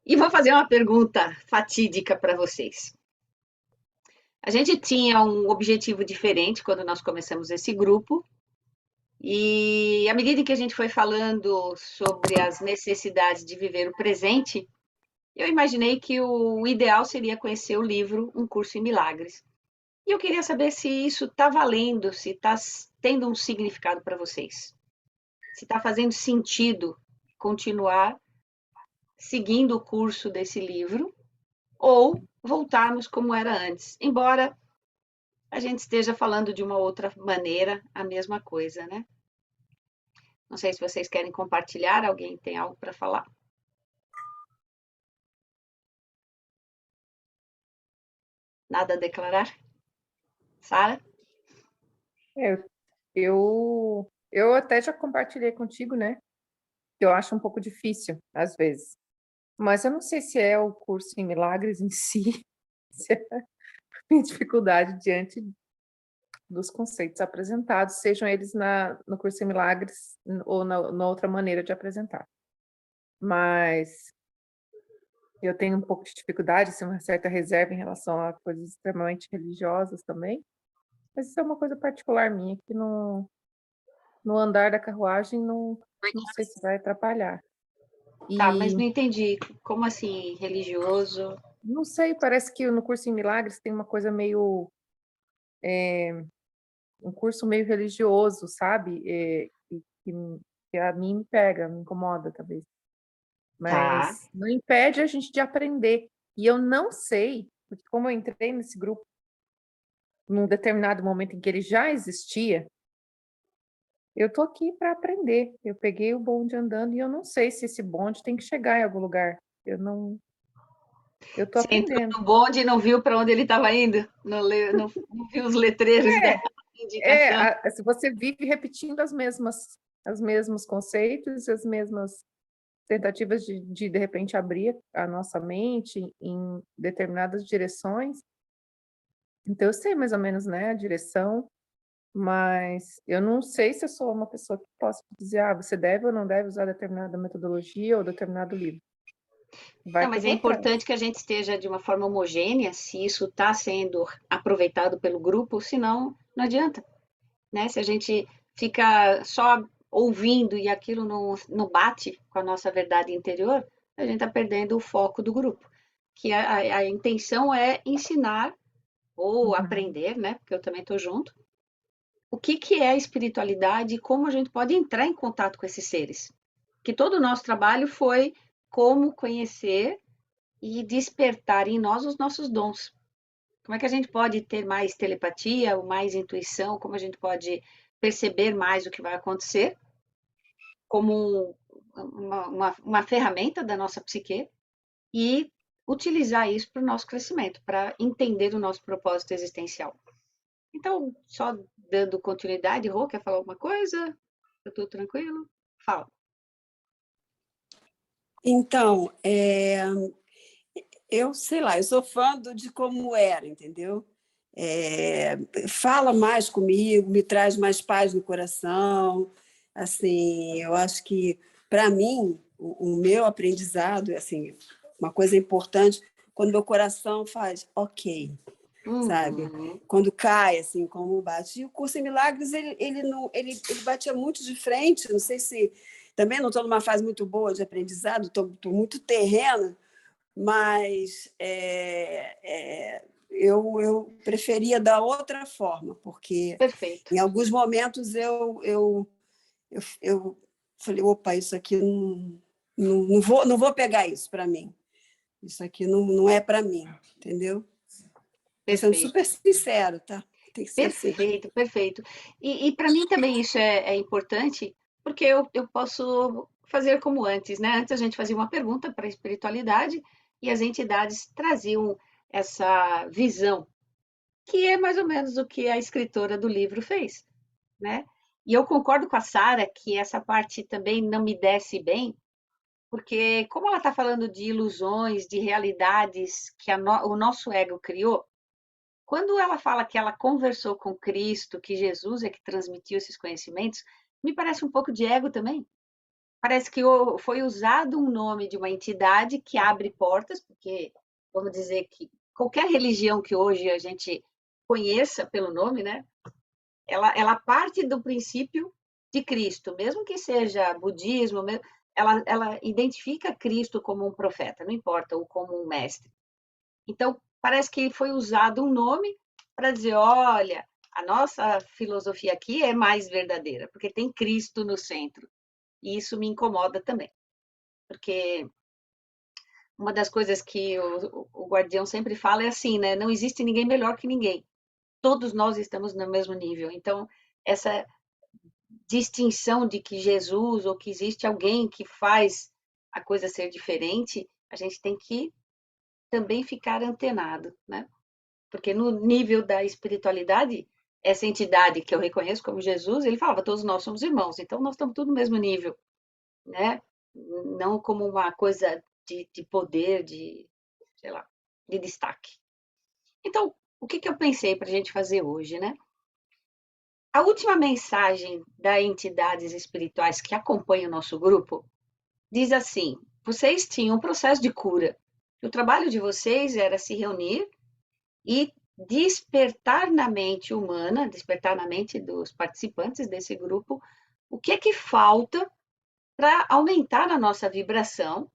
E vou fazer uma pergunta fatídica para vocês. A gente tinha um objetivo diferente quando nós começamos esse grupo, e à medida que a gente foi falando sobre as necessidades de viver o presente, eu imaginei que o ideal seria conhecer o livro Um Curso em Milagres. E eu queria saber se isso está valendo, se está tendo um significado para vocês. Se está fazendo sentido continuar seguindo o curso desse livro ou voltarmos como era antes. Embora a gente esteja falando de uma outra maneira, a mesma coisa, né? Não sei se vocês querem compartilhar, alguém tem algo para falar? Nada a declarar? Sara? É, eu até já compartilhei contigo, né? Que eu acho um pouco difícil, às vezes. Mas eu não sei se é o curso em milagres em si, se é a minha dificuldade diante dos conceitos apresentados, sejam eles no curso em milagres ou na outra maneira de apresentar. Mas eu tenho um pouco de dificuldade, assim, uma certa reserva em relação a coisas extremamente religiosas também. Mas isso é uma coisa particular minha, que no andar da carruagem não sei se vai atrapalhar. Tá, mas E não entendi. Como assim, religioso? não sei, parece que no curso em milagres tem uma coisa meio um curso meio religioso, sabe? Que a mim me pega, me incomoda talvez, Tá. mas não impede a gente de aprender. E eu não sei, porque como eu entrei nesse grupo num determinado momento em que ele já existia, eu tô aqui para aprender. Eu peguei o bonde andando e eu não sei se esse bonde tem que chegar em algum lugar. Eu tô Você entrou aprendendo. no bonde e não viu para onde ele estava indo? Não viu os letreiros da indicação? Se você vive repetindo as mesmos conceitos, as mesmas tentativas de repente abrir a nossa mente em determinadas direções, então eu sei mais ou menos, né, a direção, mas eu não sei se eu sou uma pessoa que possa dizer: "Ah, você deve ou não deve usar determinada metodologia ou determinado livro". Vai Não, que eu mas é vou atrás. importante que a gente esteja de uma forma homogênea, se isso está sendo aproveitado pelo grupo, senão não adianta, né? Se a gente fica só ouvindo e aquilo não bate com a nossa verdade interior, a gente está perdendo o foco do grupo. Que a intenção é ensinar ou Uhum. aprender, né? Porque eu também estou junto. O que é a espiritualidade e como a gente pode entrar em contato com esses seres? Que todo o nosso trabalho foi como conhecer e despertar em nós os nossos dons. Como é que a gente pode ter mais telepatia, mais intuição? Como a gente pode perceber mais o que vai acontecer como uma ferramenta da nossa psique e utilizar isso para o nosso crescimento, para entender o nosso propósito existencial. Então, só dando continuidade, Rô, quer falar alguma coisa? Eu estou tranquilo? Fala. Então, eu sei lá, eu sou fã de como era, entendeu? Fala mais comigo, me traz mais paz no coração. Assim, eu acho que, para mim, o meu aprendizado é assim, uma coisa importante quando meu coração faz ok, sabe? Uhum. Quando cai, assim, como bate. E o Curso em Milagres, ele batia muito de frente, não sei se... Também não estou numa fase muito boa de aprendizado, estou muito terrena, mas eu preferia da outra forma, porque Perfeito. em alguns momentos eu falei, opa, isso aqui não vou pegar isso para mim. Isso aqui não é para mim, entendeu? Estou sendo Perfeito. super sincero, tá? Tem que ser assim. Perfeito, perfeito. E para mim também isso é importante, porque eu posso fazer como antes, né? Antes a gente fazia uma pergunta para a espiritualidade e as entidades traziam essa visão, que é mais ou menos o que a escritora do livro fez, né? E eu concordo com a Sara que essa parte também não me desce bem, porque como ela está falando de ilusões, de realidades que o nosso ego criou, quando ela fala que ela conversou com Cristo, que Jesus é que transmitiu esses conhecimentos, me parece um pouco de ego também. parece que foi usado um nome de uma entidade que abre portas, porque vamos dizer que qualquer religião que hoje a gente conheça pelo nome, né? Ela parte do princípio de Cristo, mesmo que seja budismo, ela identifica Cristo como um profeta, não importa, ou como um mestre. Então, parece que foi usado um nome para dizer, olha, a nossa filosofia aqui é mais verdadeira, porque tem Cristo no centro. E isso me incomoda também, porque uma das coisas que o Guardião sempre fala é assim, né? Não existe ninguém melhor que ninguém. Todos nós estamos no mesmo nível. Então, essa distinção de que Jesus ou que existe alguém que faz a coisa ser diferente, a gente tem que também ficar antenado, né? Porque no nível da espiritualidade, essa entidade que eu reconheço como Jesus, ele falava, todos nós somos irmãos, então nós estamos todos no mesmo nível, né? Não como uma coisa de poder, de, sei lá, de destaque. Então, o que eu pensei para a gente fazer hoje, né? A última mensagem das entidades espirituais que acompanham o nosso grupo diz assim: vocês tinham um processo de cura. O trabalho de vocês era se reunir e despertar na mente humana, despertar na mente dos participantes desse grupo, o que é que falta para aumentar a nossa vibração,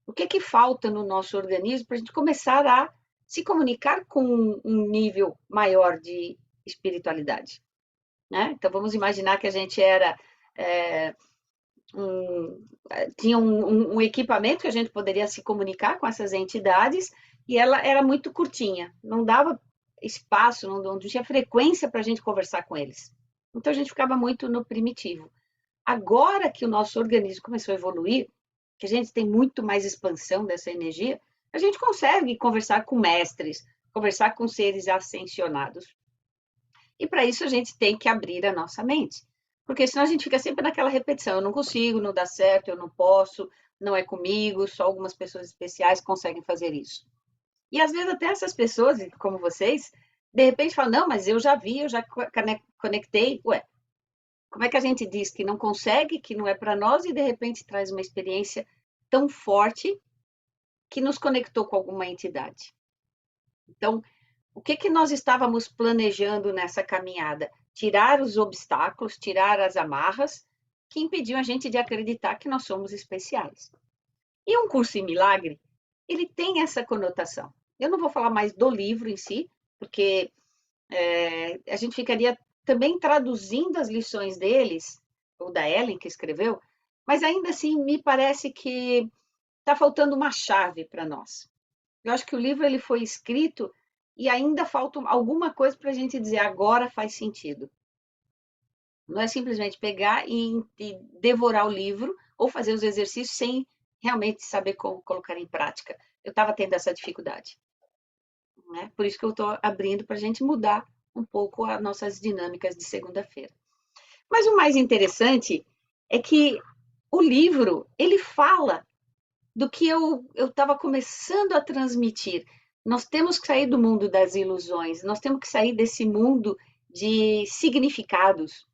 o que é que falta no nosso organismo para a gente começar a se comunicar com um nível maior de espiritualidade. Né? Então, vamos imaginar que a gente era tinha um equipamento que a gente poderia se comunicar com essas entidades e ela era muito curtinha, não dava espaço, não tinha frequência para a gente conversar com eles. Então, a gente ficava muito no primitivo. Agora que o nosso organismo começou a evoluir, que a gente tem muito mais expansão dessa energia, a gente consegue conversar com mestres, conversar com seres ascensionados. E para isso a gente tem que abrir a nossa mente. Porque senão a gente fica sempre naquela repetição, eu não consigo, não dá certo, eu não posso, não é comigo, só algumas pessoas especiais conseguem fazer isso. E às vezes até essas pessoas, como vocês, de repente falam, não, mas eu já vi, eu já conectei. Ué, como é que a gente diz que não consegue, que não é para nós, e de repente traz uma experiência tão forte que nos conectou com alguma entidade? Então, o que nós estávamos planejando nessa caminhada? Tirar os obstáculos, tirar as amarras que impediam a gente de acreditar que nós somos especiais. E um curso em milagre, ele tem essa conotação. Eu não vou falar mais do livro em si, porque a gente ficaria também traduzindo as lições deles, ou da Ellen, que escreveu, mas ainda assim me parece que está faltando uma chave para nós. Eu acho que o livro ele foi escrito e ainda falta alguma coisa para a gente dizer agora faz sentido. Não é simplesmente pegar e devorar o livro ou fazer os exercícios sem realmente saber como colocar em prática. Eu estava tendo essa dificuldade. Né? Por isso que eu estou abrindo para a gente mudar um pouco as nossas dinâmicas de segunda-feira. Mas o mais interessante é que o livro, ele fala do que eu estava começando a transmitir. Nós temos que sair do mundo das ilusões, nós temos que sair desse mundo de significados.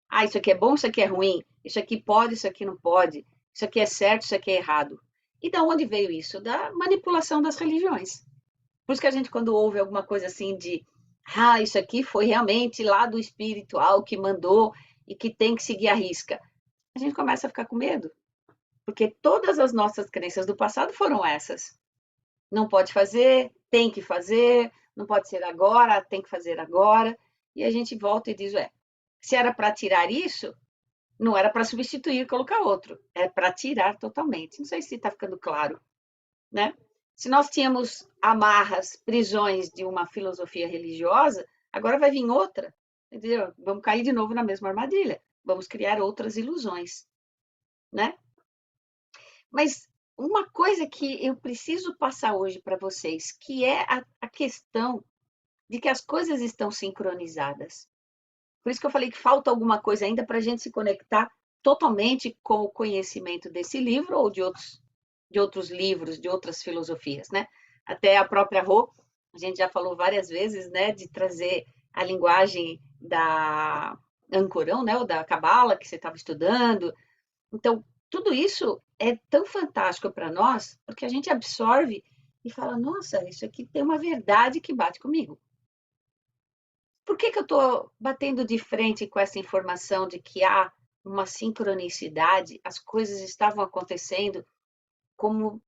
Ah, isso aqui é bom, isso aqui é ruim, isso aqui pode, isso aqui não pode, isso aqui é certo, isso aqui é errado. E da onde veio isso? Da manipulação das religiões. Por isso que a gente, quando ouve alguma coisa assim de isso aqui foi realmente lá do espiritual que mandou e que tem que seguir a risca, a gente começa a ficar com medo. Porque todas as nossas crenças do passado foram essas. Não pode fazer, tem que fazer, não pode ser agora, tem que fazer agora. E a gente volta e diz, se era para tirar isso, não era para substituir e colocar outro. É para tirar totalmente. Não sei se está ficando claro, né? Se nós tínhamos amarras, prisões de uma filosofia religiosa, agora vai vir outra. Entendeu? Vamos cair de novo na mesma armadilha. Vamos criar outras ilusões, né? Mas uma coisa que eu preciso passar hoje para vocês, que é a questão de que as coisas estão sincronizadas. Por isso que eu falei que falta alguma coisa ainda para a gente se conectar totalmente com o conhecimento desse livro ou de outros livros, de outras filosofias, né? Até a própria Rô, a gente já falou várias vezes, né, de trazer a linguagem da Ancorão, né, ou da Cabala que você estava estudando. Então, tudo isso é tão fantástico para nós, porque a gente absorve e fala, nossa, isso aqui tem uma verdade que bate comigo. Por que eu estou batendo de frente com essa informação de que há uma sincronicidade, as coisas estavam acontecendo como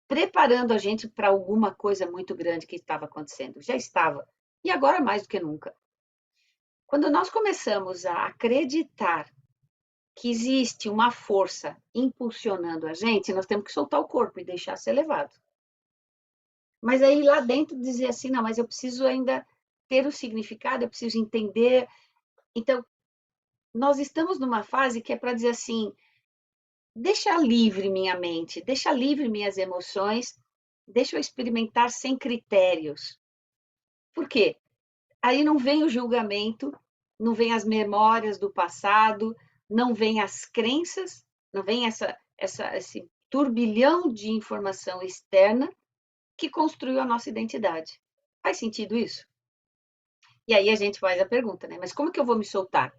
preparando a gente para alguma coisa muito grande que estava acontecendo? Já estava, e agora mais do que nunca. Quando nós começamos a acreditar que existe uma força impulsionando a gente, nós temos que soltar o corpo e deixar ser levado. Mas aí lá dentro dizer assim, não, mas eu preciso ainda ter o significado, eu preciso entender. Então, nós estamos numa fase que é para dizer assim, deixa livre minha mente, deixa livre minhas emoções, deixa eu experimentar sem critérios. Por quê? Aí não vem o julgamento, não vem as memórias do passado, não vem as crenças, não vem esse turbilhão de informação externa que construiu a nossa identidade. Faz sentido isso? E aí a gente faz a pergunta, né? Mas como que eu vou me soltar?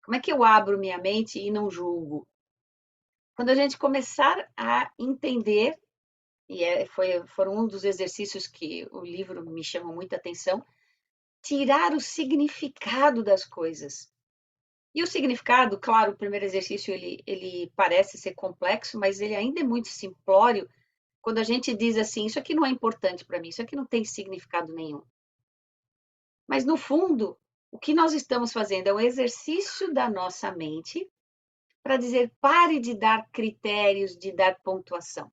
Como é que eu abro minha mente e não julgo? Quando a gente começar a entender, e foram um dos exercícios que o livro me chamou muita atenção, tirar o significado das coisas. E o significado, claro, o primeiro exercício ele parece ser complexo, mas ele ainda é muito simplório quando a gente diz assim, isso aqui não é importante para mim, isso aqui não tem significado nenhum. Mas, no fundo, o que nós estamos fazendo é um exercício da nossa mente para dizer, pare de dar critérios, de dar pontuação.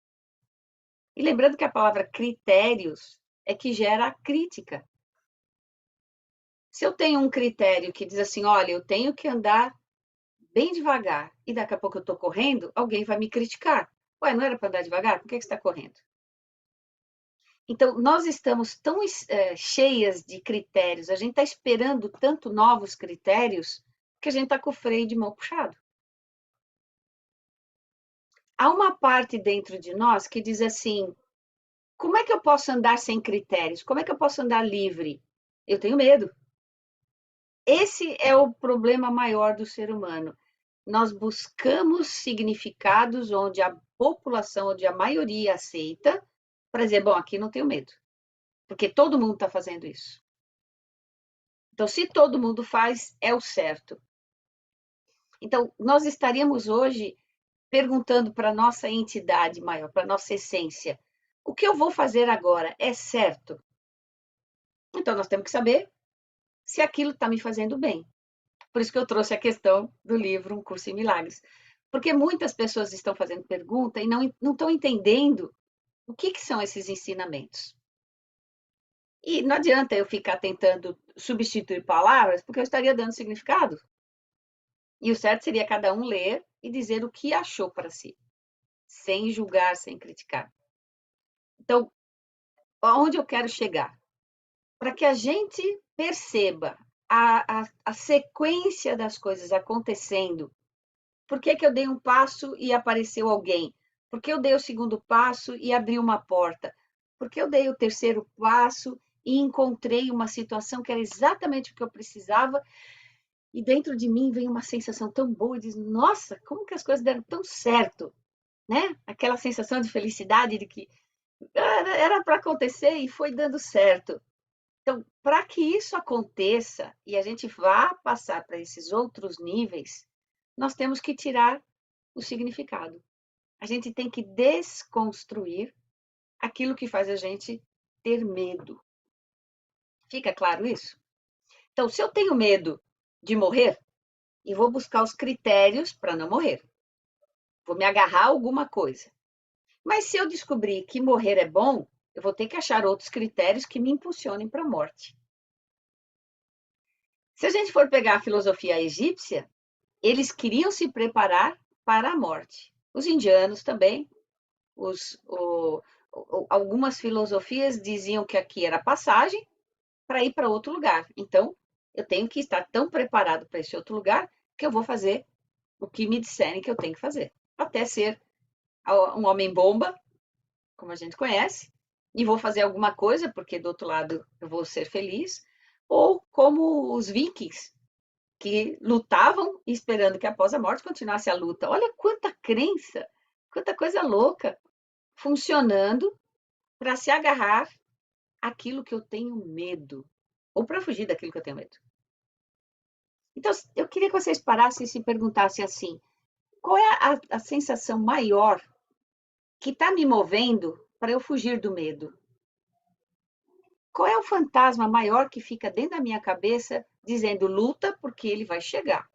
E lembrando que a palavra critérios é que gera a crítica. Se eu tenho um critério que diz assim, olha, eu tenho que andar bem devagar e daqui a pouco eu estou correndo, alguém vai me criticar. Ué, não era para andar devagar? Por que você está correndo? Então, nós estamos tão cheias de critérios, a gente está esperando tanto novos critérios, que a gente está com o freio de mão puxado. Há uma parte dentro de nós que diz assim, como é que eu posso andar sem critérios? Como é que eu posso andar livre? Eu tenho medo. Esse é o problema maior do ser humano. Nós buscamos significados onde a população, onde a maioria aceita, para dizer, bom, aqui não tenho medo, porque todo mundo está fazendo isso. Então, se todo mundo faz, é o certo. Então, nós estaríamos hoje perguntando para a nossa entidade maior, para a nossa essência, o que eu vou fazer agora é certo? Então, nós temos que saber se aquilo está me fazendo bem. Por isso que eu trouxe a questão do livro Um Curso em Milagres. Porque muitas pessoas estão fazendo pergunta e não estão entendendo o que são esses ensinamentos. E não adianta eu ficar tentando substituir palavras, porque eu estaria dando significado. E o certo seria cada um ler e dizer o que achou para si, sem julgar, sem criticar. Então, aonde eu quero chegar? Para que a gente perceba a sequência das coisas acontecendo. Por que eu dei um passo e apareceu alguém? Por que eu dei o segundo passo e abri uma porta? Por que eu dei o terceiro passo e encontrei uma situação que era exatamente o que eu precisava? E dentro de mim vem uma sensação tão boa, diz, nossa, como que as coisas deram tão certo, né? Aquela sensação de felicidade de que era para acontecer e foi dando certo. Então, para que isso aconteça e a gente vá passar para esses outros níveis, nós temos que tirar o significado. A gente tem que desconstruir aquilo que faz a gente ter medo. Fica claro isso? Então, se eu tenho medo de morrer, eu vou buscar os critérios para não morrer. Vou me agarrar a alguma coisa. Mas se eu descobrir que morrer é bom, eu vou ter que achar outros critérios que me impulsionem para a morte. Se a gente for pegar a filosofia egípcia, eles queriam se preparar para a morte. Os indianos também, algumas filosofias diziam que aqui era passagem para ir para outro lugar. Então, eu tenho que estar tão preparado para esse outro lugar que eu vou fazer o que me disserem que eu tenho que fazer. Até ser um homem-bomba, como a gente conhece, e vou fazer alguma coisa, porque do outro lado eu vou ser feliz, ou como os vikings, que lutavam esperando que após a morte continuasse a luta. Olha quanta crença Quanta coisa louca funcionando para se agarrar àquilo que eu tenho medo, ou para fugir daquilo que eu tenho medo. Então, eu queria que vocês parassem e se perguntassem assim: qual é a sensação maior que está me movendo para eu fugir do medo? Qual é o fantasma maior que fica dentro da minha cabeça dizendo luta porque ele vai chegar?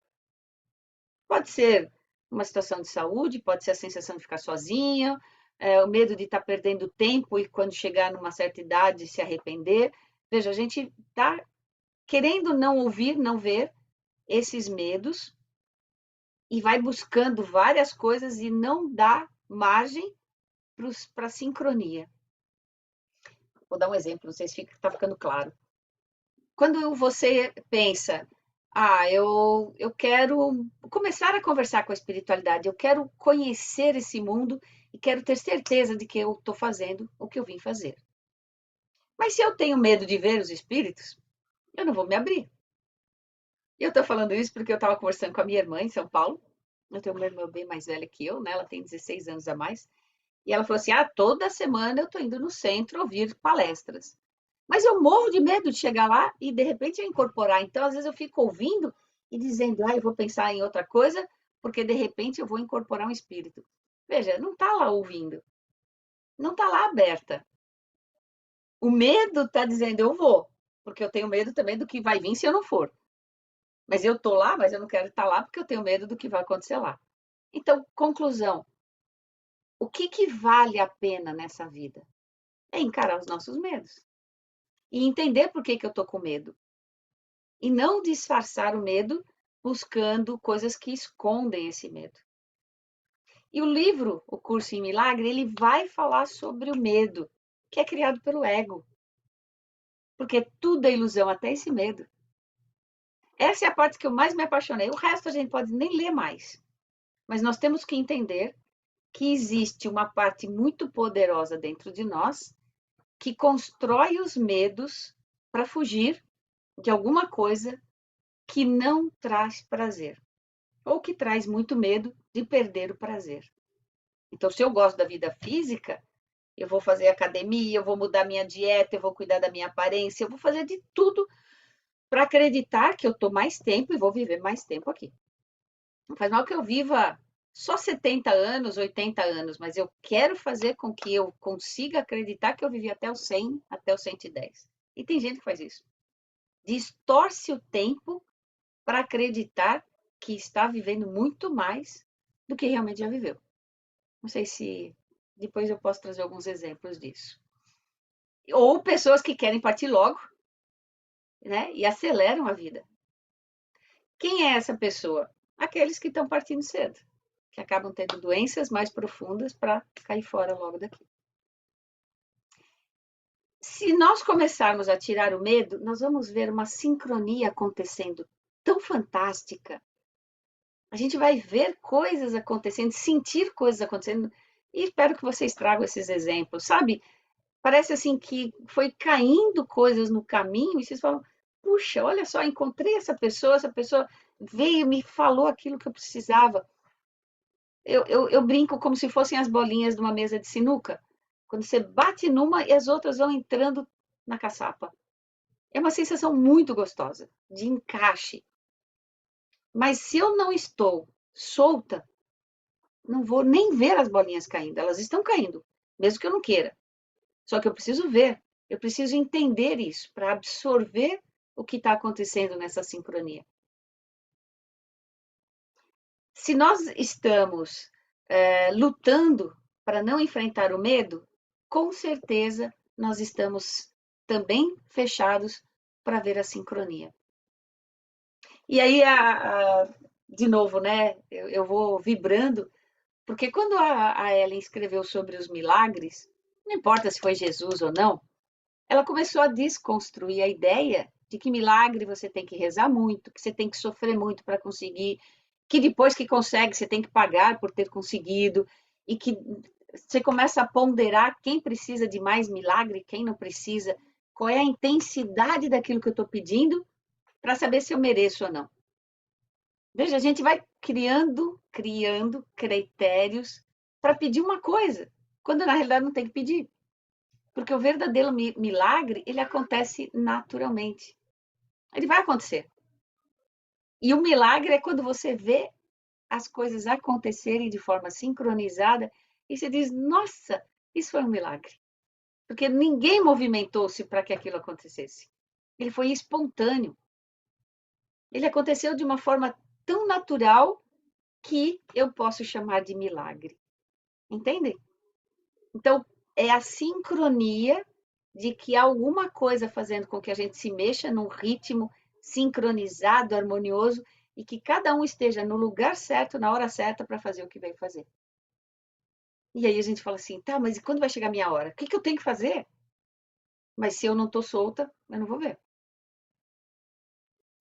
Pode ser uma situação de saúde, pode ser a sensação de ficar sozinho, o medo de estar perdendo tempo e quando chegar numa certa idade se arrepender. Veja, a gente está querendo não ouvir, não ver esses medos e vai buscando várias coisas e não dá margem para a sincronia. Vou dar um exemplo, não sei se está ficando claro. Quando você pensa, eu quero começar a conversar com a espiritualidade, eu quero conhecer esse mundo e quero ter certeza de que eu estou fazendo o que eu vim fazer. Mas se eu tenho medo de ver os espíritos, eu não vou me abrir. Eu estou falando isso porque eu estava conversando com a minha irmã em São Paulo. Eu tenho uma irmã bem mais velha que eu, né? Ela tem 16 anos a mais. E ela falou assim, toda semana eu estou indo no centro ouvir palestras. Mas eu morro de medo de chegar lá e, de repente, eu incorporar. Então, às vezes, eu fico ouvindo e dizendo, eu vou pensar em outra coisa, porque, de repente, eu vou incorporar um espírito. Veja, não está lá ouvindo. Não está lá aberta. O medo está dizendo, eu vou, porque eu tenho medo também do que vai vir se eu não for. Mas eu estou lá, mas eu não quero estar lá porque eu tenho medo do que vai acontecer lá. Então, conclusão. O que vale a pena nessa vida? É encarar os nossos medos. E entender por que eu estou com medo. E não disfarçar o medo buscando coisas que escondem esse medo. E o livro, O Curso em Milagre, ele vai falar sobre o medo, que é criado pelo ego. Porque tudo é ilusão, até esse medo. Essa é a parte que eu mais me apaixonei. O resto a gente pode nem ler mais. Mas nós temos que entender que existe uma parte muito poderosa dentro de nós que constrói os medos para fugir de alguma coisa que não traz prazer, ou que traz muito medo de perder o prazer. Então, se eu gosto da vida física, eu vou fazer academia, eu vou mudar minha dieta, eu vou cuidar da minha aparência, eu vou fazer de tudo para acreditar que eu estou mais tempo e vou viver mais tempo aqui. Não faz mal que eu viva só 70 anos, 80 anos, mas eu quero fazer com que eu consiga acreditar que eu vivi até os 100, até os 110. E tem gente que faz isso. Distorce o tempo para acreditar que está vivendo muito mais do que realmente já viveu. Não sei se depois eu posso trazer alguns exemplos disso. Ou pessoas que querem partir logo, né? E aceleram a vida. Quem é essa pessoa? Aqueles que estão partindo cedo, que acabam tendo doenças mais profundas para cair fora logo daqui. Se nós começarmos a tirar o medo, nós vamos ver uma sincronia acontecendo tão fantástica. A gente vai ver coisas acontecendo, sentir coisas acontecendo, e espero que vocês tragam esses exemplos, sabe? Parece assim que foi caindo coisas no caminho, e vocês falam, puxa, olha só, encontrei essa pessoa veio e me falou aquilo que eu precisava. Eu brinco como se fossem as bolinhas de uma mesa de sinuca. Quando você bate numa e as outras vão entrando na caçapa. É uma sensação muito gostosa, de encaixe. Mas se eu não estou solta, não vou nem ver as bolinhas caindo. Elas estão caindo, mesmo que eu não queira. Só que eu preciso ver, eu preciso entender isso para absorver o que está acontecendo nessa sincronia. Se nós estamos lutando para não enfrentar o medo, com certeza nós estamos também fechados para ver a sincronia. E aí, de novo, né, eu vou vibrando, porque quando a Ellen escreveu sobre os milagres, não importa se foi Jesus ou não, ela começou a desconstruir a ideia de que milagre você tem que rezar muito, que você tem que sofrer muito para conseguir, que depois que consegue você tem que pagar por ter conseguido, e que você começa a ponderar quem precisa de mais milagre, quem não precisa, qual é a intensidade daquilo que eu estou pedindo, para saber se eu mereço ou não. Veja, a gente vai criando critérios para pedir uma coisa, quando na realidade não tem que pedir. Porque o verdadeiro milagre, ele acontece naturalmente. Ele vai acontecer. E o milagre é quando você vê as coisas acontecerem de forma sincronizada e você diz, nossa, isso foi um milagre. Porque ninguém movimentou-se para que aquilo acontecesse. Ele foi espontâneo. Ele aconteceu de uma forma tão natural que eu posso chamar de milagre. Entendem? Então, é a sincronia de que há alguma coisa fazendo com que a gente se mexa num ritmo sincronizado, harmonioso, e que cada um esteja no lugar certo, na hora certa, para fazer o que veio fazer. E aí a gente fala assim, tá, mas e quando vai chegar a minha hora? O que eu tenho que fazer? Mas se eu não estou solta, eu não vou ver.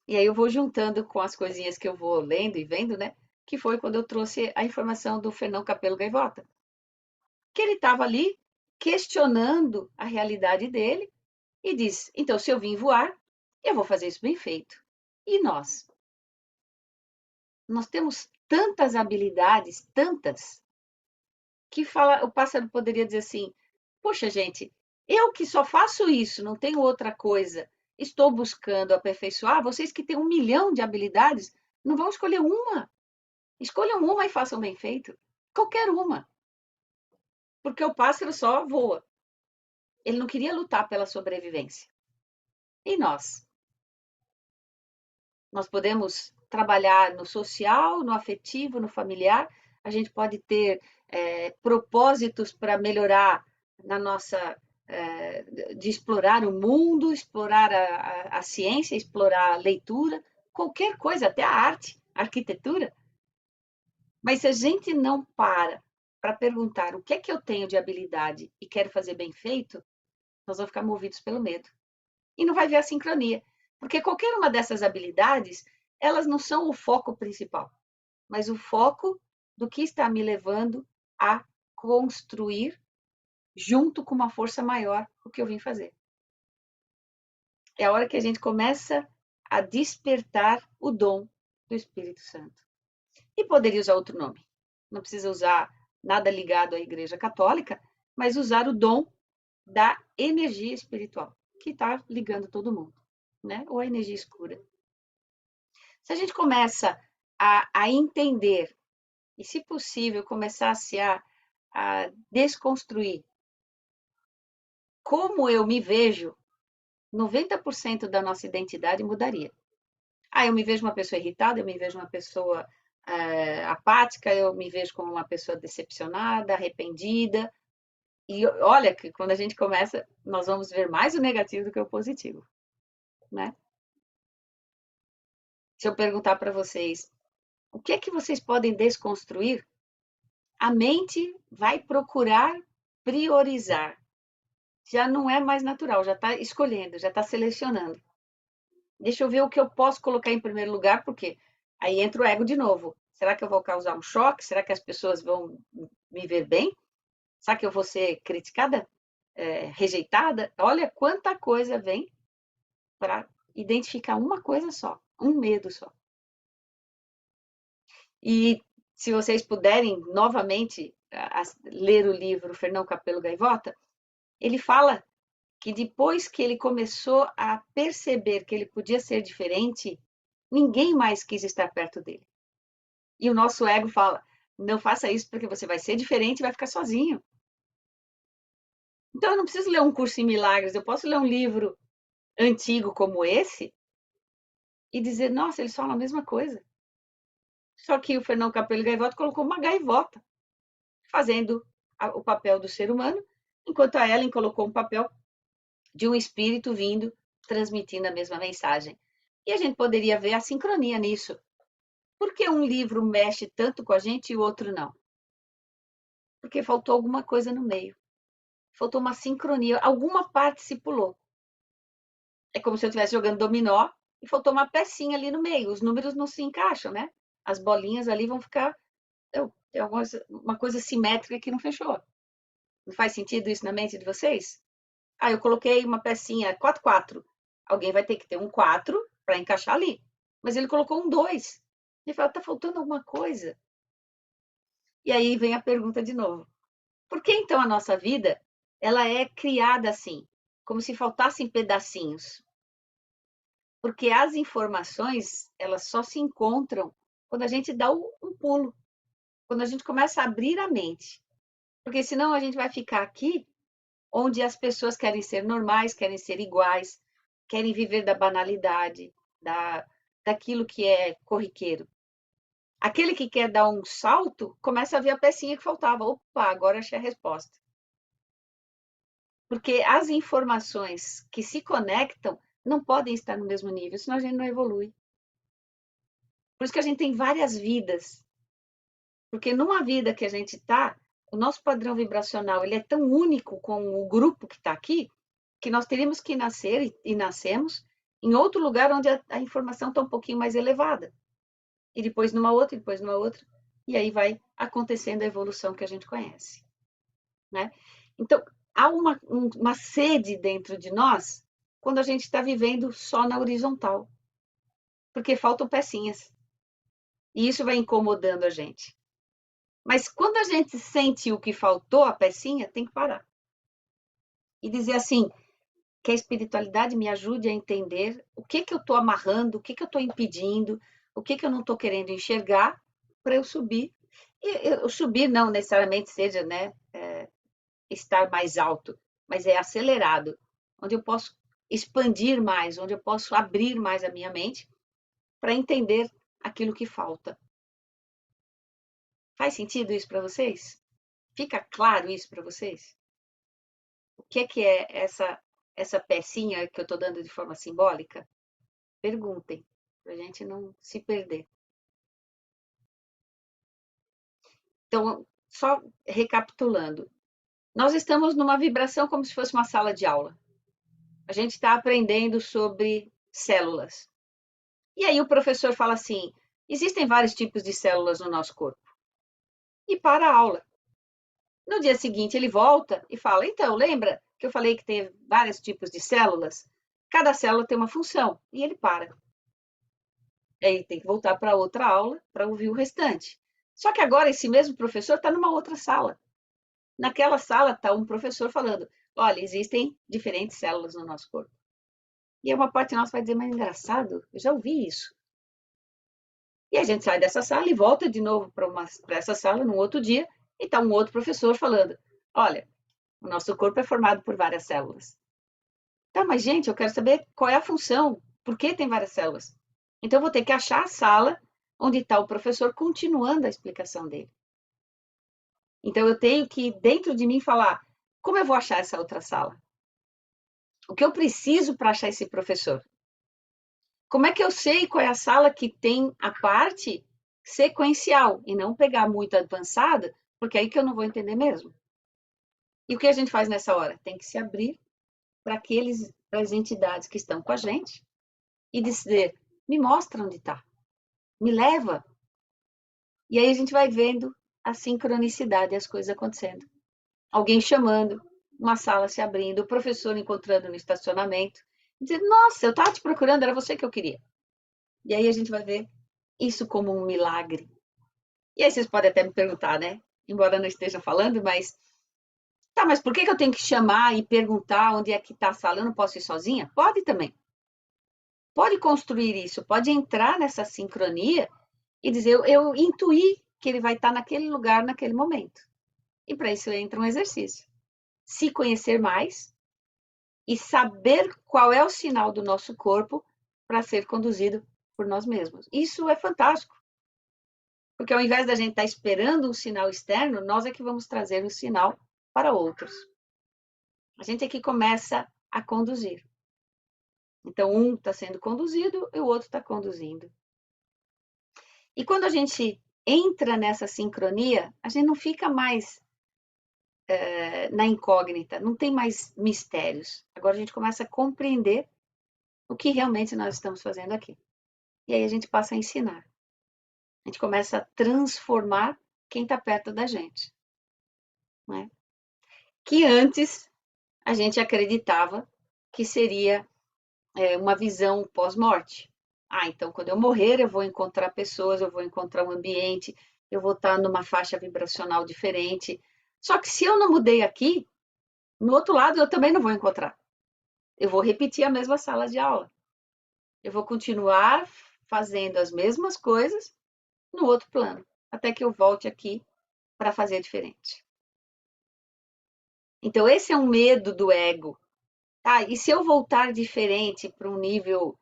E aí eu vou juntando com as coisinhas que eu vou lendo e vendo, né? Que foi quando eu trouxe a informação do Fernão Capelo Gaivota. Que ele estava ali questionando a realidade dele e diz, então, se eu vim voar, eu vou fazer isso bem feito. E nós? Nós temos tantas habilidades, tantas, que o pássaro poderia dizer assim, poxa, gente, eu que só faço isso, não tenho outra coisa, estou buscando aperfeiçoar, vocês que têm 1 milhão de habilidades, não vão escolher uma. Escolham uma e façam bem feito. Qualquer uma. Porque o pássaro só voa. Ele não queria lutar pela sobrevivência. E nós? Nós podemos trabalhar no social, no afetivo, no familiar. A gente pode ter propósitos para melhorar na nossa de explorar o mundo, explorar a ciência, explorar a leitura, qualquer coisa, até a arte, a arquitetura. Mas se a gente não para perguntar o que é que eu tenho de habilidade e quero fazer bem feito, nós vamos ficar movidos pelo medo. E não vai ver a sincronia. Porque qualquer uma dessas habilidades, elas não são o foco principal, mas o foco do que está me levando a construir, junto com uma força maior, o que eu vim fazer. É a hora que a gente começa a despertar o dom do Espírito Santo. E poderia usar outro nome. Não precisa usar nada ligado à Igreja Católica, mas usar o dom da energia espiritual, que está ligando todo mundo, né? Ou a energia escura. Se a gente começa a entender, e se possível, começasse a desconstruir como eu me vejo, 90% da nossa identidade mudaria. Eu me vejo uma pessoa irritada, eu me vejo uma pessoa apática, eu me vejo como uma pessoa decepcionada, arrependida. E olha que quando a gente começa, nós vamos ver mais o negativo do que o positivo, né? Se eu perguntar para vocês, o que é que vocês podem desconstruir? A mente vai procurar priorizar. Já não é mais natural, já está escolhendo, já está selecionando. Deixa eu ver o que eu posso colocar em primeiro lugar, porque aí entra o ego de novo. Será que eu vou causar um choque? Será que as pessoas vão me ver bem? Será que eu vou ser criticada? Rejeitada? Olha quanta coisa vem para identificar uma coisa só, um medo só. E se vocês puderem novamente ler o livro Fernão Capelo Gaivota, ele fala que depois que ele começou a perceber que ele podia ser diferente, ninguém mais quis estar perto dele. E o nosso ego fala, não faça isso porque você vai ser diferente e vai ficar sozinho. Então eu não preciso ler um curso em milagres, eu posso ler um livro antigo como esse e dizer, nossa, eles falam a mesma coisa. Só que o Fernão Capelo Gaivota colocou uma gaivota, fazendo o papel do ser humano, enquanto a Ellen colocou um papel de um espírito vindo, transmitindo a mesma mensagem. E a gente poderia ver a sincronia nisso. Por que um livro mexe tanto com a gente e o outro não? Porque faltou alguma coisa no meio. Faltou uma sincronia, alguma parte se pulou. É como se eu estivesse jogando dominó e faltou uma pecinha ali no meio. Os números não se encaixam, né? As bolinhas ali vão ficar... Tem uma coisa simétrica que não fechou. Não faz sentido isso na mente de vocês? Eu coloquei uma pecinha 4-4. Alguém vai ter que ter um 4 para encaixar ali. Mas ele colocou um 2. Ele fala, tá faltando alguma coisa. E aí vem a pergunta de novo. Por que então a nossa vida ela é criada assim, como se faltassem pedacinhos? Porque as informações, elas só se encontram quando a gente dá um pulo, quando a gente começa a abrir a mente. Porque senão a gente vai ficar aqui onde as pessoas querem ser normais, querem ser iguais, querem viver da banalidade, daquilo que é corriqueiro. Aquele que quer dar um salto, começa a ver a pecinha que faltava. Opa, agora achei a resposta. Porque as informações que se conectam não podem estar no mesmo nível, senão a gente não evolui. Por isso que a gente tem várias vidas. Porque numa vida que a gente está, o nosso padrão vibracional ele é tão único com o grupo que está aqui, que nós teríamos que nascer, e nascemos, em outro lugar onde a informação está um pouquinho mais elevada. E depois numa outra, e depois numa outra. E aí vai acontecendo a evolução que a gente conhece. Né? Então, há uma sede dentro de nós quando a gente está vivendo só na horizontal. Porque faltam pecinhas. E isso vai incomodando a gente. Mas quando a gente sente o que faltou, a pecinha, tem que parar. E dizer assim, que a espiritualidade me ajude a entender o que eu estou amarrando, o que eu estou impedindo, o que eu não estou querendo enxergar para eu subir. E eu subir não necessariamente seja, né, estar mais alto, mas é acelerado, onde eu posso expandir mais, onde eu posso abrir mais a minha mente para entender aquilo que falta. Faz sentido isso para vocês? Fica claro isso para vocês? O que é essa pecinha que eu estou dando de forma simbólica? Perguntem, para a gente não se perder. Então, só recapitulando, nós estamos numa vibração como se fosse uma sala de aula. A gente está aprendendo sobre células. E aí o professor fala assim, existem vários tipos de células no nosso corpo. E para a aula. No dia seguinte ele volta e fala, então, lembra que eu falei que tem vários tipos de células? Cada célula tem uma função. E ele para. Aí tem que voltar para outra aula para ouvir o restante. Só que agora esse mesmo professor está numa outra sala. Naquela sala está um professor falando, olha, existem diferentes células no nosso corpo. E uma parte nossa vai dizer, mas engraçado, eu já ouvi isso. E a gente sai dessa sala e volta de novo para essa sala num outro dia e está um outro professor falando, olha, o nosso corpo é formado por várias células. Tá, mas gente, eu quero saber qual é a função, por que tem várias células? Então eu vou ter que achar a sala onde está o professor continuando a explicação dele. Então eu tenho que, dentro de mim, falar, como eu vou achar essa outra sala? O que eu preciso para achar esse professor? Como é que eu sei qual é a sala que tem a parte sequencial e não pegar muito avançada, porque é aí que eu não vou entender mesmo. E o que a gente faz nessa hora? Tem que se abrir para as entidades que estão com a gente e dizer, me mostra onde está, me leva. E aí a gente vai vendo a sincronicidade e as coisas acontecendo. Alguém chamando, uma sala se abrindo, o professor encontrando no estacionamento, dizendo, nossa, eu estava te procurando, era você que eu queria. E aí a gente vai ver isso como um milagre. E aí vocês podem até me perguntar, né? Embora eu não esteja falando, mas... Tá, mas por que eu tenho que chamar e perguntar onde é que está a sala? Eu não posso ir sozinha? Pode também. Pode construir isso, pode entrar nessa sincronia e dizer, eu intuí que ele vai estar naquele lugar, naquele momento. E para isso entra um exercício. Se conhecer mais e saber qual é o sinal do nosso corpo para ser conduzido por nós mesmos. Isso é fantástico. Porque ao invés da gente estar esperando um sinal externo, nós é que vamos trazer um sinal para outros. A gente é que começa a conduzir. Então, um está sendo conduzido e o outro está conduzindo. E quando a gente entra nessa sincronia, a gente não fica mais na incógnita, não tem mais mistérios. Agora a gente começa a compreender o que realmente nós estamos fazendo aqui. E aí a gente passa a ensinar. A gente começa a transformar quem está perto da gente. Né? Que antes a gente acreditava que seria uma visão pós-morte. Ah, então quando eu morrer eu vou encontrar pessoas, eu vou encontrar um ambiente, eu vou estar numa faixa vibracional diferente. Só que se eu não mudei aqui, no outro lado eu também não vou encontrar. Eu vou repetir a mesma sala de aula. Eu vou continuar fazendo as mesmas coisas no outro plano, até que eu volte aqui para fazer diferente. Então, esse é um medo do ego. Tá? E se eu voltar diferente para um nível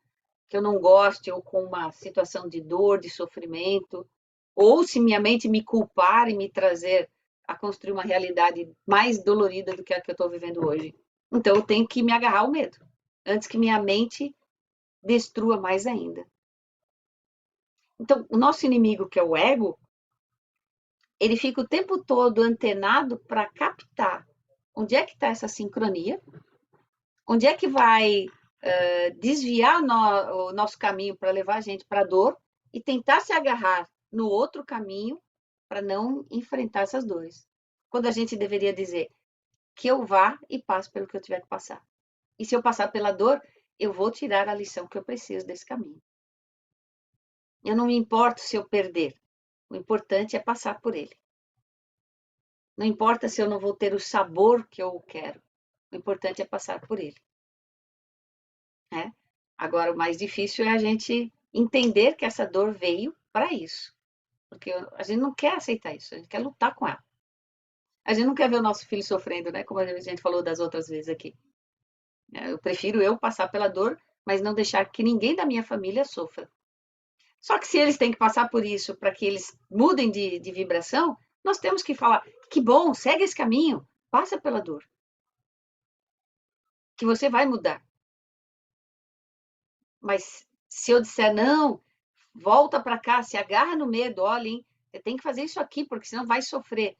que eu não goste, ou com uma situação de dor, de sofrimento, ou se minha mente me culpar e me trazer a construir uma realidade mais dolorida do que a que eu estou vivendo hoje. Então, eu tenho que me agarrar ao medo, antes que minha mente destrua mais ainda. Então, o nosso inimigo, que é o ego, ele fica o tempo todo antenado para captar onde é que está essa sincronia, onde é que vai desviar o nosso caminho para levar a gente para a dor e tentar se agarrar no outro caminho para não enfrentar essas dores. Quando a gente deveria dizer que eu vá e passe pelo que eu tiver que passar. E se eu passar pela dor, eu vou tirar a lição que eu preciso desse caminho. Eu não me importo se eu perder. O importante é passar por ele. Não importa se eu não vou ter o sabor que eu quero. O importante é passar por ele. Né? Agora, o mais difícil é a gente entender que essa dor veio para isso. Porque a gente não quer aceitar isso, a gente quer lutar com ela. A gente não quer ver o nosso filho sofrendo, né? Como a gente falou das outras vezes aqui. Eu prefiro eu passar pela dor, mas não deixar que ninguém da minha família sofra. Só que se eles têm que passar por isso para que eles mudem de vibração, nós temos que falar, que bom, segue esse caminho, passa pela dor. Que você vai mudar. Mas se eu disser, não, volta para cá, se agarra no medo, olha, hein, você tem que fazer isso aqui, porque senão vai sofrer.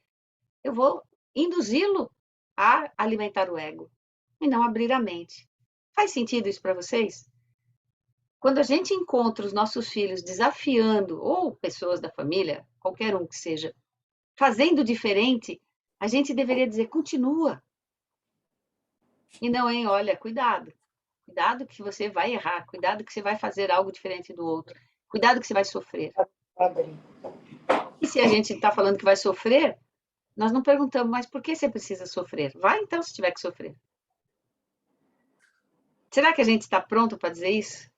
Eu vou induzi-lo a alimentar o ego e não abrir a mente. Faz sentido isso para vocês? Quando a gente encontra os nossos filhos desafiando, ou pessoas da família, qualquer um que seja, fazendo diferente, a gente deveria dizer, continua. E não, hein, olha, cuidado. Cuidado que você vai errar, cuidado que você vai fazer algo diferente do outro, cuidado que você vai sofrer. E se a gente está falando que vai sofrer, nós não perguntamos, mas por que você precisa sofrer? Vai então se tiver que sofrer. Será que a gente está pronto para dizer isso?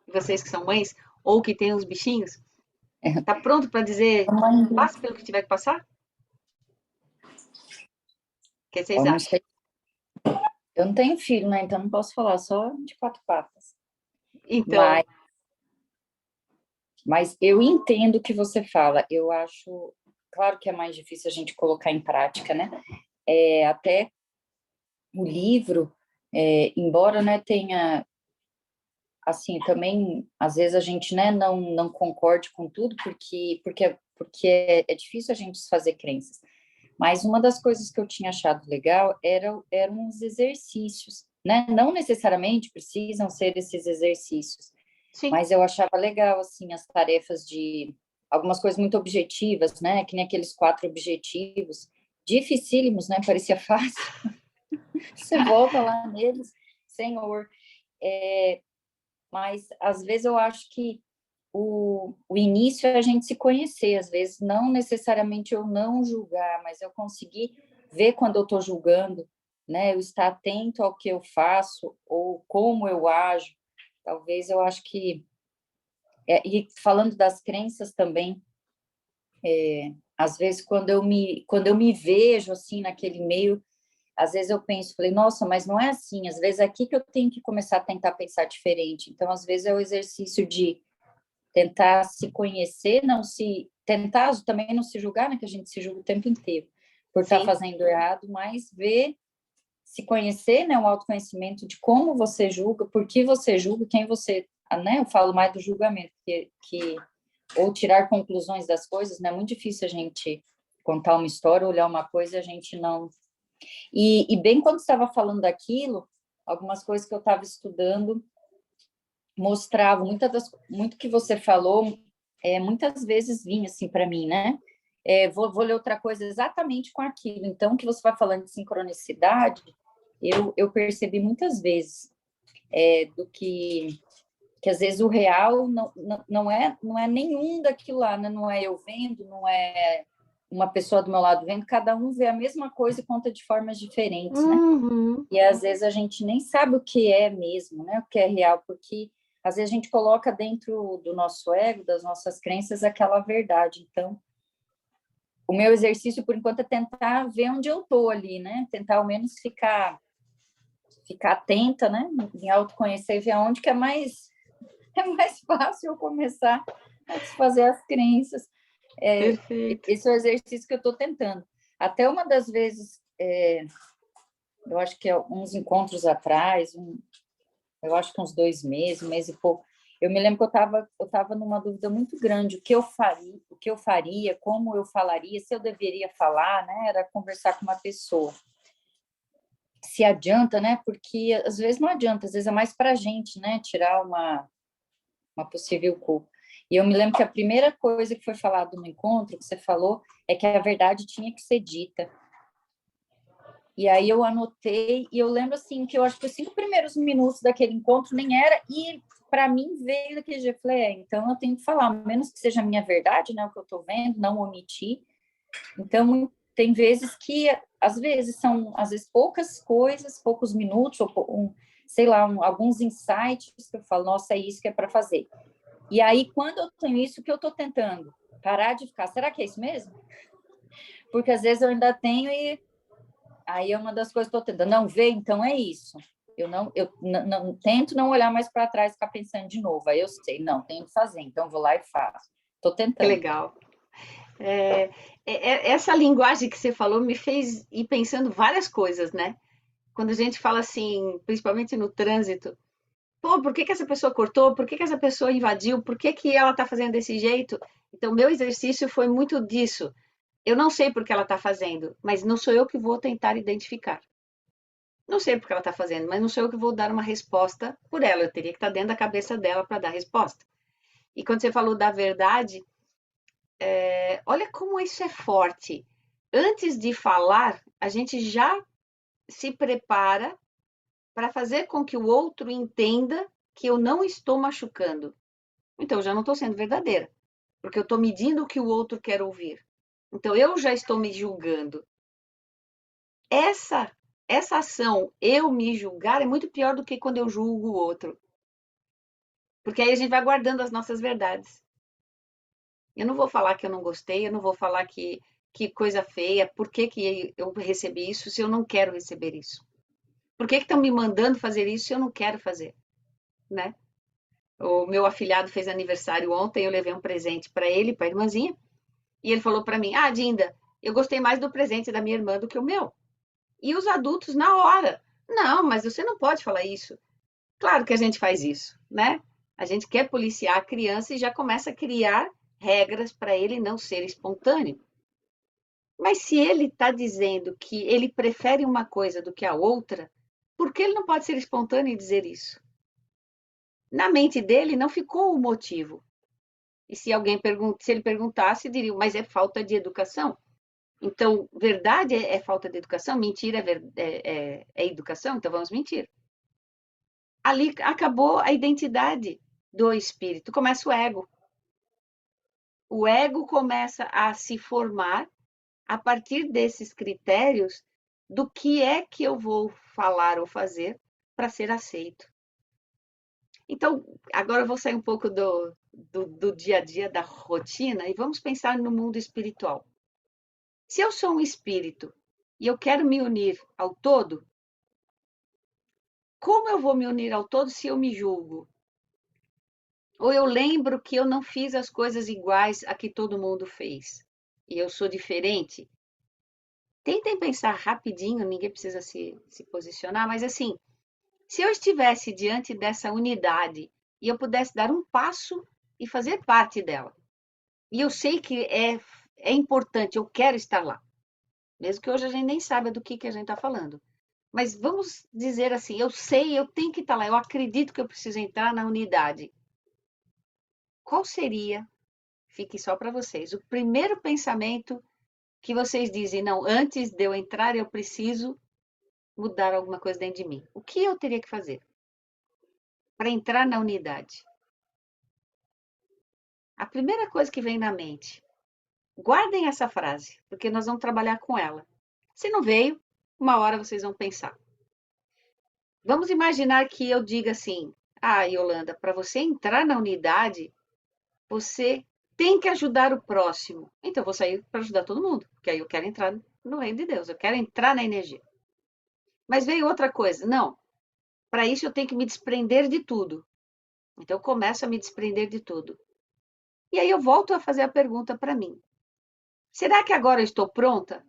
E vocês que são mães, ou que têm uns bichinhos, está pronto para dizer, passe pelo que tiver que passar? O que vocês acham? Eu não tenho filho, né? Então não posso falar, só de quatro patas. Então, mas eu entendo o que você fala. Eu acho, claro que é mais difícil a gente colocar em prática, né? Até o livro, embora, né, tenha, assim, também, às vezes a gente, né, não concorde com tudo, porque é difícil a gente fazer crenças. Mas uma das coisas que eu tinha achado legal eram os exercícios, né? Não necessariamente precisam ser esses exercícios, sim. Mas eu achava legal, assim, as tarefas de algumas coisas muito objetivas, né? Que nem aqueles 4 objetivos, dificílimos, né? Parecia fácil. Você volta lá neles, Senhor. Mas, às vezes, eu acho que o início é a gente se conhecer, às vezes, não necessariamente eu não julgar, mas eu conseguir ver quando eu estou julgando, né? Eu estar atento ao que eu faço ou como eu ajo. Talvez eu acho que e falando das crenças também, às vezes quando eu me vejo assim naquele meio, às vezes eu penso, falei, nossa, mas não é assim, às vezes é aqui que eu tenho que começar a tentar pensar diferente. Então, às vezes é o exercício de tentar se conhecer, tentar também não se julgar, né, que a gente se julga o tempo inteiro por estar fazendo errado, mas se conhecer, né, um autoconhecimento de como você julga, por que você julga, quem você, né, eu falo mais do julgamento, ou tirar conclusões das coisas, né, é muito difícil a gente contar uma história, olhar uma coisa e a gente não... E bem quando estava falando daquilo, algumas coisas que eu estava estudando mostravam, muito que você falou, muitas vezes vinha assim para mim, né? Vou ler outra coisa exatamente com aquilo. Então, que você vai falando de sincronicidade, eu percebi muitas vezes do que que às vezes o real não é nenhum daquilo lá, né? Não é eu vendo, não é uma pessoa do meu lado vendo, cada um vê a mesma coisa e conta de formas diferentes, né? Uhum. E às vezes a gente nem sabe o que é mesmo, né? O que é real, porque às vezes a gente coloca dentro do nosso ego, das nossas crenças, aquela verdade. Então, o meu exercício, por enquanto, é tentar ver onde eu tô ali, né? Tentar ao menos ficar atenta, né? Em autoconhecer, ver aonde que é mais fácil eu começar a desfazer as crenças. Perfeito. Esse é o exercício que eu estou tentando. Até uma das vezes, eu acho que uns encontros atrás, eu acho que uns 2 meses, 1 mês e pouco, eu me lembro que eu tava numa dúvida muito grande, o que eu faria, como eu falaria, se eu deveria falar, né? Era conversar com uma pessoa. Se adianta, né? Porque às vezes não adianta, às vezes é mais para a gente, né? Tirar uma possível culpa. E eu me lembro que a primeira coisa que foi falado no encontro, que você falou, é que a verdade tinha que ser dita. E aí eu anotei, e eu lembro assim, que eu acho que os 5 primeiros minutos daquele encontro nem era, e para mim veio daquele jeito, eu falei, então eu tenho que falar, a menos que seja a minha verdade, né, o que eu estou vendo, não omitir. Então, tem vezes que, às vezes, são, às vezes, poucas coisas, poucos minutos, ou sei lá, alguns insights que eu falo, nossa, é isso que é para fazer. E aí, quando eu tenho isso, que eu estou tentando parar de ficar, será que é isso mesmo? Porque às vezes eu ainda tenho e aí é uma das coisas que eu estou tentando, não ver, então é isso. Eu não tento não olhar mais para trás e ficar pensando de novo. Aí eu sei, não, tenho que fazer, então vou lá e faço. Estou Que tentando. legal. Essa linguagem que você falou me fez ir pensando várias coisas, né? Quando a gente fala assim, principalmente no trânsito, pô, por que que essa pessoa cortou? Por que que essa pessoa invadiu? Por que que ela está fazendo desse jeito? Então, meu exercício foi muito disso. Eu não sei por que ela está fazendo, mas não sou eu que vou tentar identificar. Não sei por que ela está fazendo, mas não sou eu que vou dar uma resposta por ela. Eu teria que estar dentro da cabeça dela para dar resposta. E quando você falou da verdade, olha como isso é forte. Antes de falar, a gente já se prepara para fazer com que o outro entenda que eu não estou machucando. Então, eu já não estou sendo verdadeira, porque eu estou medindo o que o outro quer ouvir. Então, eu já estou me julgando. Essa ação, eu me julgar, é muito pior do que quando eu julgo o outro. Porque aí a gente vai guardando as nossas verdades. Eu não vou falar que eu não gostei, eu não vou falar que coisa feia, por que que eu recebi isso se eu não quero receber isso? Por que que estão me mandando fazer isso se eu não quero fazer? Né? O meu afilhado fez aniversário ontem, eu levei um presente para ele, para a irmãzinha, e ele falou para mim: Ah, Dinda, eu gostei mais do presente da minha irmã do que o meu. E os adultos, na hora, não, mas você não pode falar isso. Claro que a gente faz isso, né? A gente quer policiar a criança e já começa a criar regras para ele não ser espontâneo. Mas se ele está dizendo que ele prefere uma coisa do que a outra, por que ele não pode ser espontâneo e dizer isso? Na mente dele não ficou o motivo. E se se ele perguntasse, diriam, mas é falta de educação. Então, verdade é falta de educação, mentira é educação, então vamos mentir. Ali acabou a identidade do espírito, começa o ego. O ego começa a se formar a partir desses critérios do que é que eu vou falar ou fazer para ser aceito. Então, agora eu vou sair um pouco do dia a dia, da rotina, e vamos pensar no mundo espiritual. Se eu sou um espírito e eu quero me unir ao todo, como eu vou me unir ao todo se eu me julgo? Ou eu lembro que eu não fiz as coisas iguais a que todo mundo fez e eu sou diferente? Tentem pensar rapidinho, ninguém precisa se posicionar, mas assim, se eu estivesse diante dessa unidade e eu pudesse dar um passo e fazer parte dela, e eu sei que é importante, eu quero estar lá, mesmo que hoje a gente nem saiba do que a gente está falando. Mas vamos dizer assim, eu sei, eu tenho que estar lá, eu acredito que eu preciso entrar na unidade. Qual seria, fique só para vocês, o primeiro pensamento que vocês dizem, não, antes de eu entrar, eu preciso mudar alguma coisa dentro de mim? O que eu teria que fazer para entrar na unidade? a primeira coisa que vem na mente, guardem essa frase, porque nós vamos trabalhar com ela. Se não veio, uma hora vocês vão pensar. Vamos imaginar que eu diga assim, Yolanda, para você entrar na unidade, você tem que ajudar o próximo. Então, eu vou sair para ajudar todo mundo, porque aí eu quero entrar no reino de Deus, eu quero entrar na energia. Mas veio outra coisa, não, para isso eu tenho que me desprender de tudo. Então, eu começo a me desprender de tudo. E aí eu volto a fazer a pergunta para mim. Será que agora eu estou pronta?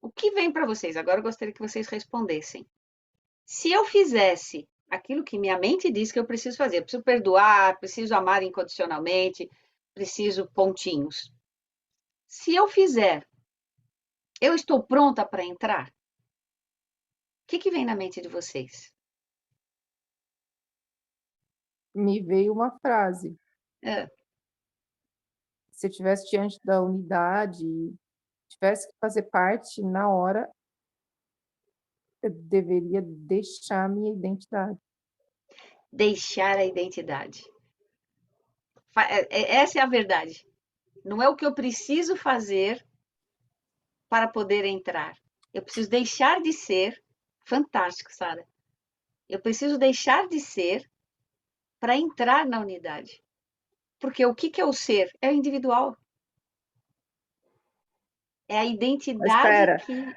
O que vem para vocês? Agora eu gostaria que vocês respondessem. Se eu fizesse aquilo que minha mente diz que eu preciso fazer, eu preciso perdoar, preciso amar incondicionalmente, preciso pontinhos. Se eu fizer, eu estou pronta para entrar? O que vem na mente de vocês? Me veio uma frase. Se eu estivesse diante da unidade, tivesse que fazer parte na hora, eu deveria deixar a minha identidade. Deixar a identidade. Essa é a verdade. Não é o que eu preciso fazer para poder entrar. Eu preciso deixar de ser. Fantástico, Sara. Eu preciso deixar de ser para entrar na unidade. Porque o que é o ser? É o individual. É a Mas identidade espera, que...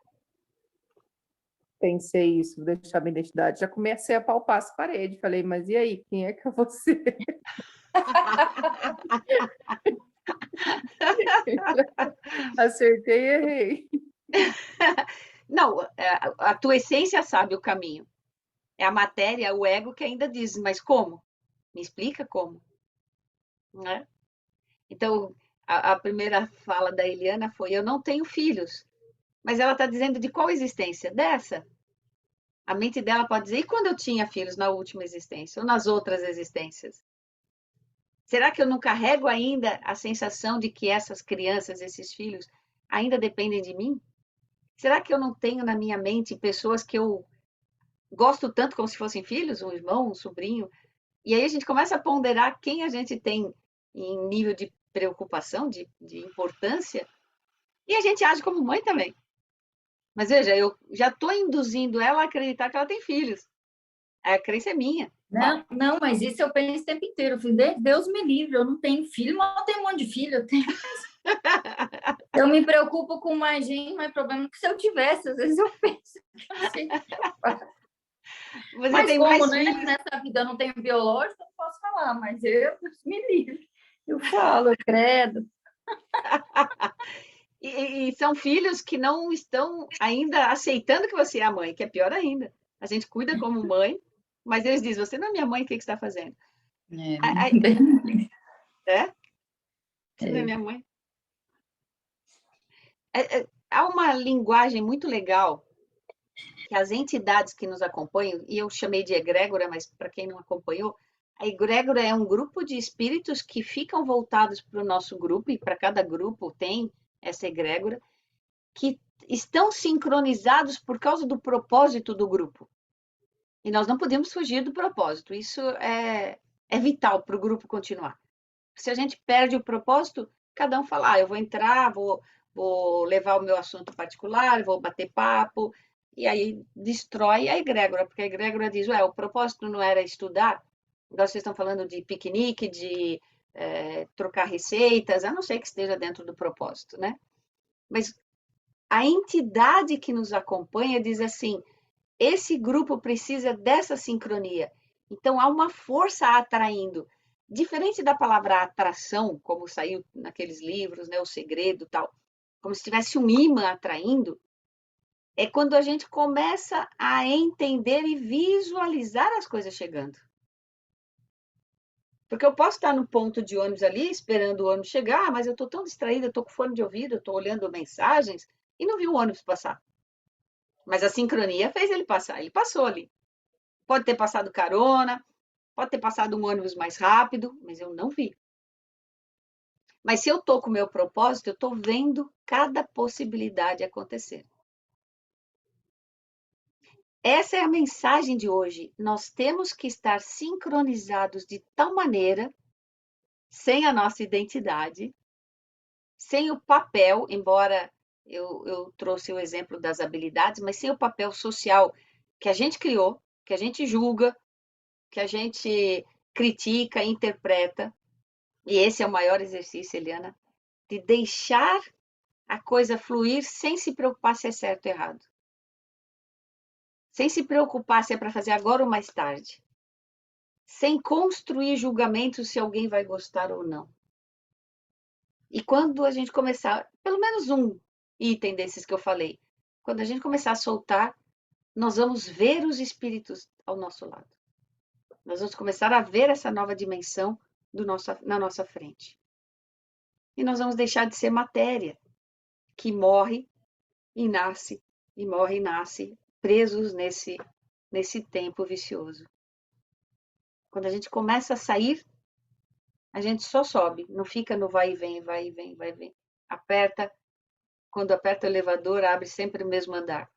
pensei isso, vou deixar minha identidade. Já comecei a palpar as paredes. Falei, mas e aí, quem é que eu vou ser? Acertei e errei. Não, a tua essência sabe o caminho. É a matéria, o ego que ainda diz, mas como? Me explica como. Né? Então, a primeira fala da Eliana foi, eu não tenho filhos. Mas ela está dizendo de qual existência? Dessa. A mente dela pode dizer, e quando eu tinha filhos na última existência? Ou nas outras existências? Será que eu não carrego ainda a sensação de que essas crianças, esses filhos, ainda dependem de mim? Será que eu não tenho na minha mente pessoas que eu gosto tanto como se fossem filhos, um irmão, um sobrinho? E aí a gente começa a ponderar quem a gente tem em nível de preocupação, de importância, e a gente age como mãe também. Mas veja, eu já estou induzindo ela a acreditar que ela tem filhos. A crença é minha. Não, não, mas isso eu penso o tempo inteiro. Eu falei, Deus me livre, eu não tenho filho, mas eu tenho um monte de filho. Eu me preocupo com mais gente, mais problema que se eu tivesse. Às vezes eu penso que eu não sei. Você Mas tem como, mais né? filhos. Nessa vida eu não tenho biológico, eu não posso falar, mas eu, Deus me livre. Eu falo, eu credo. E são filhos que não estão ainda aceitando que você é a mãe, que é pior ainda. A gente cuida como mãe, mas eles dizem, você não é minha mãe, o que você está fazendo? É? Você não é minha mãe? Há uma linguagem muito legal que as entidades que nos acompanham, e eu chamei de egrégora, mas para quem não acompanhou, a egrégora é um grupo de espíritos que ficam voltados para o nosso grupo, e para cada grupo tem essa egrégora, que estão sincronizados por causa do propósito do grupo. E nós não podemos fugir do propósito. Isso é vital para o grupo continuar. Se a gente perde o propósito, cada um fala, eu vou entrar, vou levar o meu assunto particular, vou bater papo, e aí destrói a egrégora, porque a egrégora diz, o propósito não era estudar, agora vocês estão falando de piquenique, de trocar receitas, a não ser que esteja dentro do propósito, né? Mas a entidade que nos acompanha diz assim, esse grupo precisa dessa sincronia. Então, há uma força atraindo. Diferente da palavra atração, como saiu naqueles livros, né, O Segredo, tal, como se tivesse um imã atraindo, é quando a gente começa a entender e visualizar as coisas chegando. Porque eu posso estar no ponto de ônibus ali, esperando o ônibus chegar, mas eu estou tão distraída, eu estou com fone de ouvido, eu estou olhando mensagens e não vi o ônibus passar. Mas a sincronia fez ele passar, ele passou ali. Pode ter passado carona, pode ter passado um ônibus mais rápido, mas eu não vi. Mas se eu estou com o meu propósito, eu estou vendo cada possibilidade acontecer. Essa é a mensagem de hoje. Nós temos que estar sincronizados de tal maneira sem a nossa identidade, sem o papel, embora eu trouxe o exemplo das habilidades, mas sem o papel social que a gente criou, que a gente julga, que a gente critica, interpreta. E esse é o maior exercício, Eliana, de deixar a coisa fluir sem se preocupar se é certo ou errado. Sem se preocupar se é para fazer agora ou mais tarde. Sem construir julgamentos se alguém vai gostar ou não. E quando a gente começar, pelo menos um item desses que eu falei, quando a gente começar a soltar, nós vamos ver os espíritos ao nosso lado. Nós vamos começar a ver essa nova dimensão na nossa frente. E nós vamos deixar de ser matéria, que morre e nasce, e morre e nasce, presos nesse tempo vicioso. Quando a gente começa a sair, a gente só sobe, não fica no vai e vem, vai e vem, vai e vem. Quando aperta o elevador, abre sempre o mesmo andar,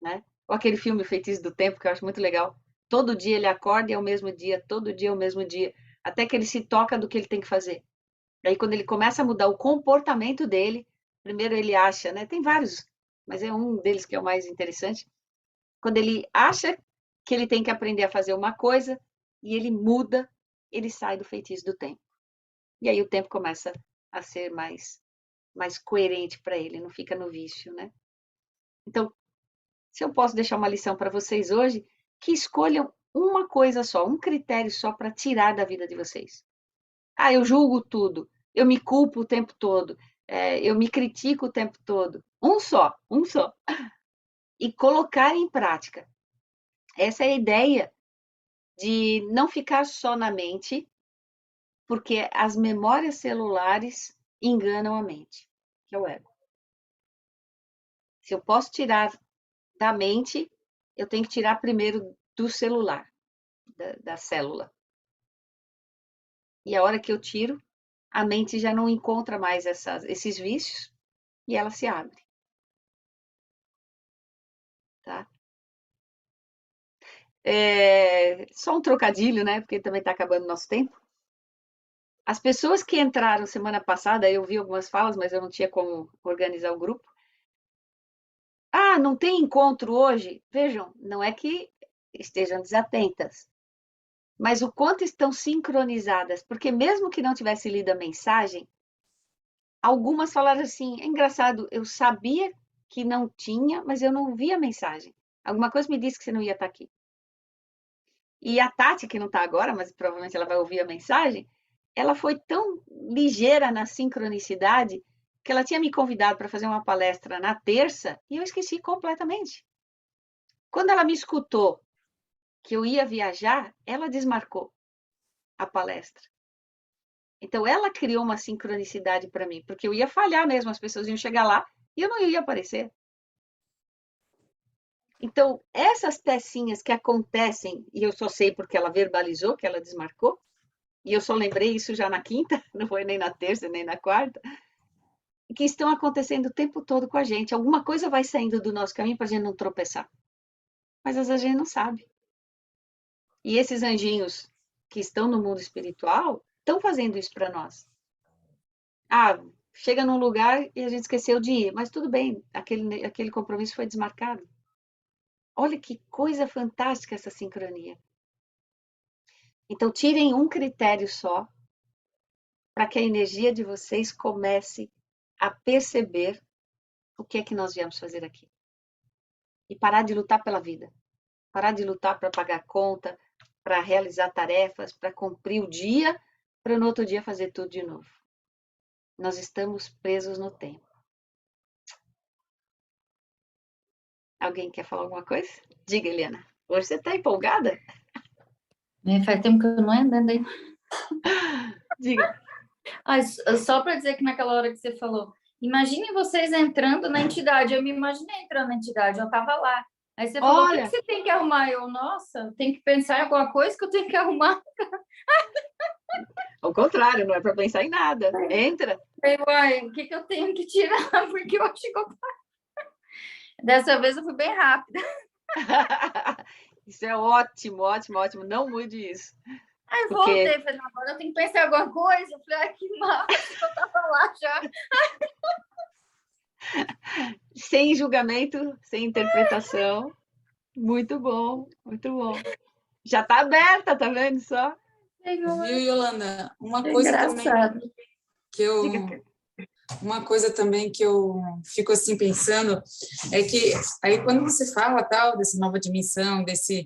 né? Ou aquele filme Feitiço do Tempo, que eu acho muito legal. Todo dia ele acorda e é o mesmo dia, todo dia é o mesmo dia, até que ele se toca do que ele tem que fazer. Aí quando ele começa a mudar o comportamento dele, primeiro ele acha, né? Tem vários, mas é um deles que é o mais interessante. Quando ele acha que ele tem que aprender a fazer uma coisa e ele muda, ele sai do feitiço do tempo. E aí o tempo começa a ser mais coerente para ele, não fica no vício, né? Então, se eu posso deixar uma lição para vocês hoje, que escolham uma coisa só, um critério só para tirar da vida de vocês. Ah, eu julgo tudo, eu me culpo o tempo todo, eu me critico o tempo todo. Um só. E colocar em prática. Essa é a ideia de não ficar só na mente, porque as memórias celulares enganam a mente, que é o ego. Se eu posso tirar da mente, eu tenho que tirar primeiro do celular, da célula. E a hora que eu tiro, a mente já não encontra mais esses vícios e ela se abre. Tá? Só um trocadilho, né? Porque também está acabando o nosso tempo. As pessoas que entraram semana passada, eu vi algumas falas, mas eu não tinha como organizar o grupo. Ah, não tem encontro hoje? Vejam, não é que estejam desatentas, mas o quanto estão sincronizadas, porque mesmo que não tivesse lido a mensagem, algumas falaram assim, é engraçado, eu sabia que não tinha, mas eu não vi a mensagem. Alguma coisa me disse que você não ia estar aqui. E a Tati, que não está agora, mas provavelmente ela vai ouvir a mensagem, ela foi tão ligeira na sincronicidade que ela tinha me convidado para fazer uma palestra na terça e eu esqueci completamente. Quando ela me escutou que eu ia viajar, ela desmarcou a palestra. Então, ela criou uma sincronicidade para mim, porque eu ia falhar mesmo, as pessoas iam chegar lá e eu não ia aparecer. Então, essas pecinhas que acontecem, e eu só sei porque ela verbalizou, que ela desmarcou, e eu só lembrei isso já na quinta, não foi nem na terça, nem na quarta, que estão acontecendo o tempo todo com a gente. Alguma coisa vai saindo do nosso caminho para a gente não tropeçar. Mas às vezes a gente não sabe. E esses anjinhos que estão no mundo espiritual estão fazendo isso para nós. Ah, chega num lugar e a gente esqueceu de ir, mas tudo bem, aquele compromisso foi desmarcado. Olha que coisa fantástica essa sincronia. Então, tirem um critério só para que a energia de vocês comece a perceber o que é que nós viemos fazer aqui. E parar de lutar pela vida. Parar de lutar para pagar conta, para realizar tarefas, para cumprir o dia, para no outro dia fazer tudo de novo. Nós estamos presos no tempo. Alguém quer falar alguma coisa? Diga, Eliana. Hoje você está empolgada? Faz tempo que eu não ando aí. Diga. Só para dizer que naquela hora que você falou, imagine vocês entrando na entidade. Eu me imaginei entrando na entidade, eu estava lá. Aí você falou, Olha, o que você tem que arrumar? Eu, nossa, tem que pensar em alguma coisa que eu tenho que arrumar. ao contrário, não é para pensar em nada. Entra. Uai, o que eu tenho que tirar? Porque eu acho que dessa vez eu fui bem rápida. Isso é ótimo, ótimo, ótimo. Não mude isso. Aí Porque voltei, falei, "Não, agora eu tenho que pensar em alguma coisa." Eu falei, ai, que massa, eu tava lá já. sem julgamento, sem interpretação. Muito bom, muito bom. Já está aberta, tá vendo só? Viu, Yolanda? Uma É coisa também engraçado. que eu Diga. Uma coisa também que eu fico assim pensando é que aí quando você fala tal dessa nova dimensão, dessa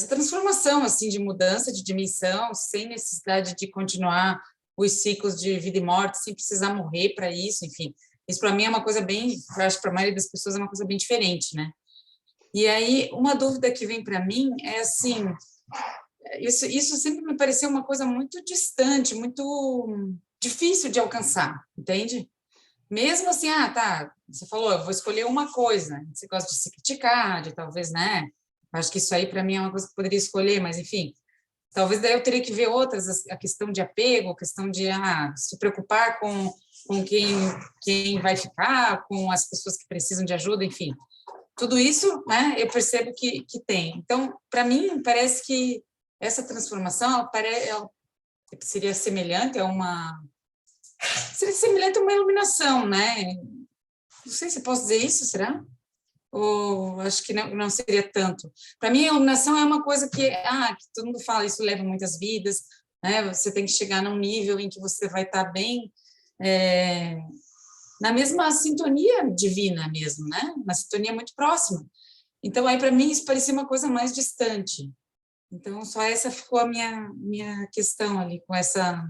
transformação assim de mudança de dimensão, sem necessidade de continuar os ciclos de vida e morte, sem precisar morrer para isso, enfim. Isso para mim é uma coisa bem, eu acho que para a maioria das pessoas é uma coisa bem diferente, né? E aí uma dúvida que vem para mim é assim, isso sempre me pareceu uma coisa muito distante, muito difícil de alcançar, entende? Mesmo assim, tá, você falou, eu vou escolher uma coisa, você gosta de se criticar, de talvez, né? Acho que isso aí para mim é uma coisa que eu poderia escolher, mas enfim, talvez daí eu teria que ver outras, a questão de apego, a questão de se preocupar com quem vai ficar, com as pessoas que precisam de ajuda, enfim. Tudo isso, né, eu percebo que tem. Então, para mim, parece que essa transformação ela seria semelhante a uma iluminação, né? Não sei se posso dizer isso, será? Ou acho que não seria tanto. Para mim, a iluminação é uma coisa que todo mundo fala, isso leva muitas vidas, né? Você tem que chegar num nível em que você vai estar bem na mesma sintonia divina mesmo, né? Uma sintonia muito próxima. Então, aí, para mim, isso parecia uma coisa mais distante. Então, só essa ficou a minha questão ali, com aquela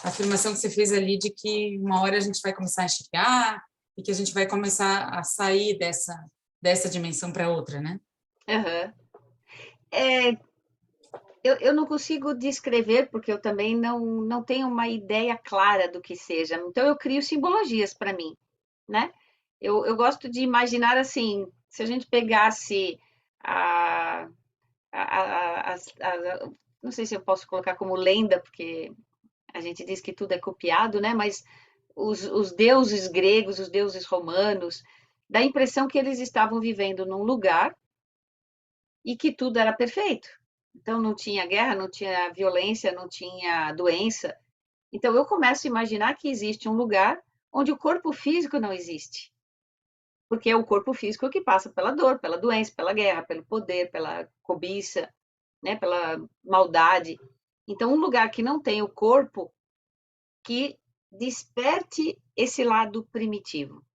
afirmação que você fez ali de que uma hora a gente vai começar a enxergar e que a gente vai começar a sair dessa dimensão para outra, né? Uhum. Eu não consigo descrever, porque eu também não tenho uma ideia clara do que seja. Então, eu crio simbologias para mim, né? Eu gosto de imaginar assim, se a gente pegasse não sei se eu posso colocar como lenda, porque a gente diz que tudo é copiado, né? Mas os deuses gregos, os deuses romanos, dá a impressão que eles estavam vivendo num lugar e que tudo era perfeito. Então, não tinha guerra, não tinha violência, não tinha doença. Então, eu começo a imaginar que existe um lugar onde o corpo físico não existe. Porque é o corpo físico que passa pela dor, pela doença, pela guerra, pelo poder, pela cobiça, né, pela maldade. Então, um lugar que não tem o corpo, que desperte esse lado primitivo.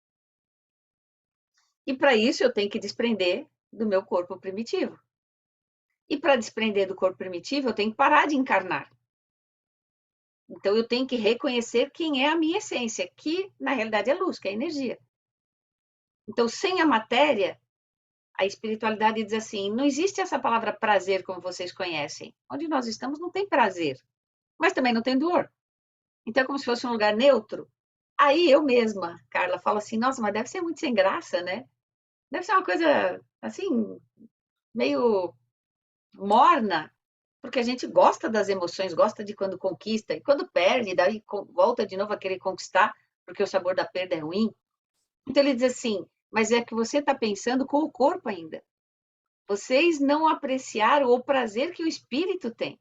E para isso eu tenho que desprender do meu corpo primitivo. E para desprender do corpo primitivo, eu tenho que parar de encarnar. Então eu tenho que reconhecer quem é a minha essência, que na realidade é luz, que é energia. Então, sem a matéria, a espiritualidade diz assim: não existe essa palavra prazer como vocês conhecem. Onde nós estamos não tem prazer, mas também não tem dor. Então é como se fosse um lugar neutro. Aí eu mesma, Carla, falo assim: nossa, mas deve ser muito sem graça, né? Deve ser uma coisa assim, meio morna, porque a gente gosta das emoções, gosta de quando conquista, e quando perde, daí volta de novo a querer conquistar, porque o sabor da perda é ruim. Então ele diz assim: mas é que você está pensando com o corpo ainda. Vocês não apreciaram o prazer que o espírito tem.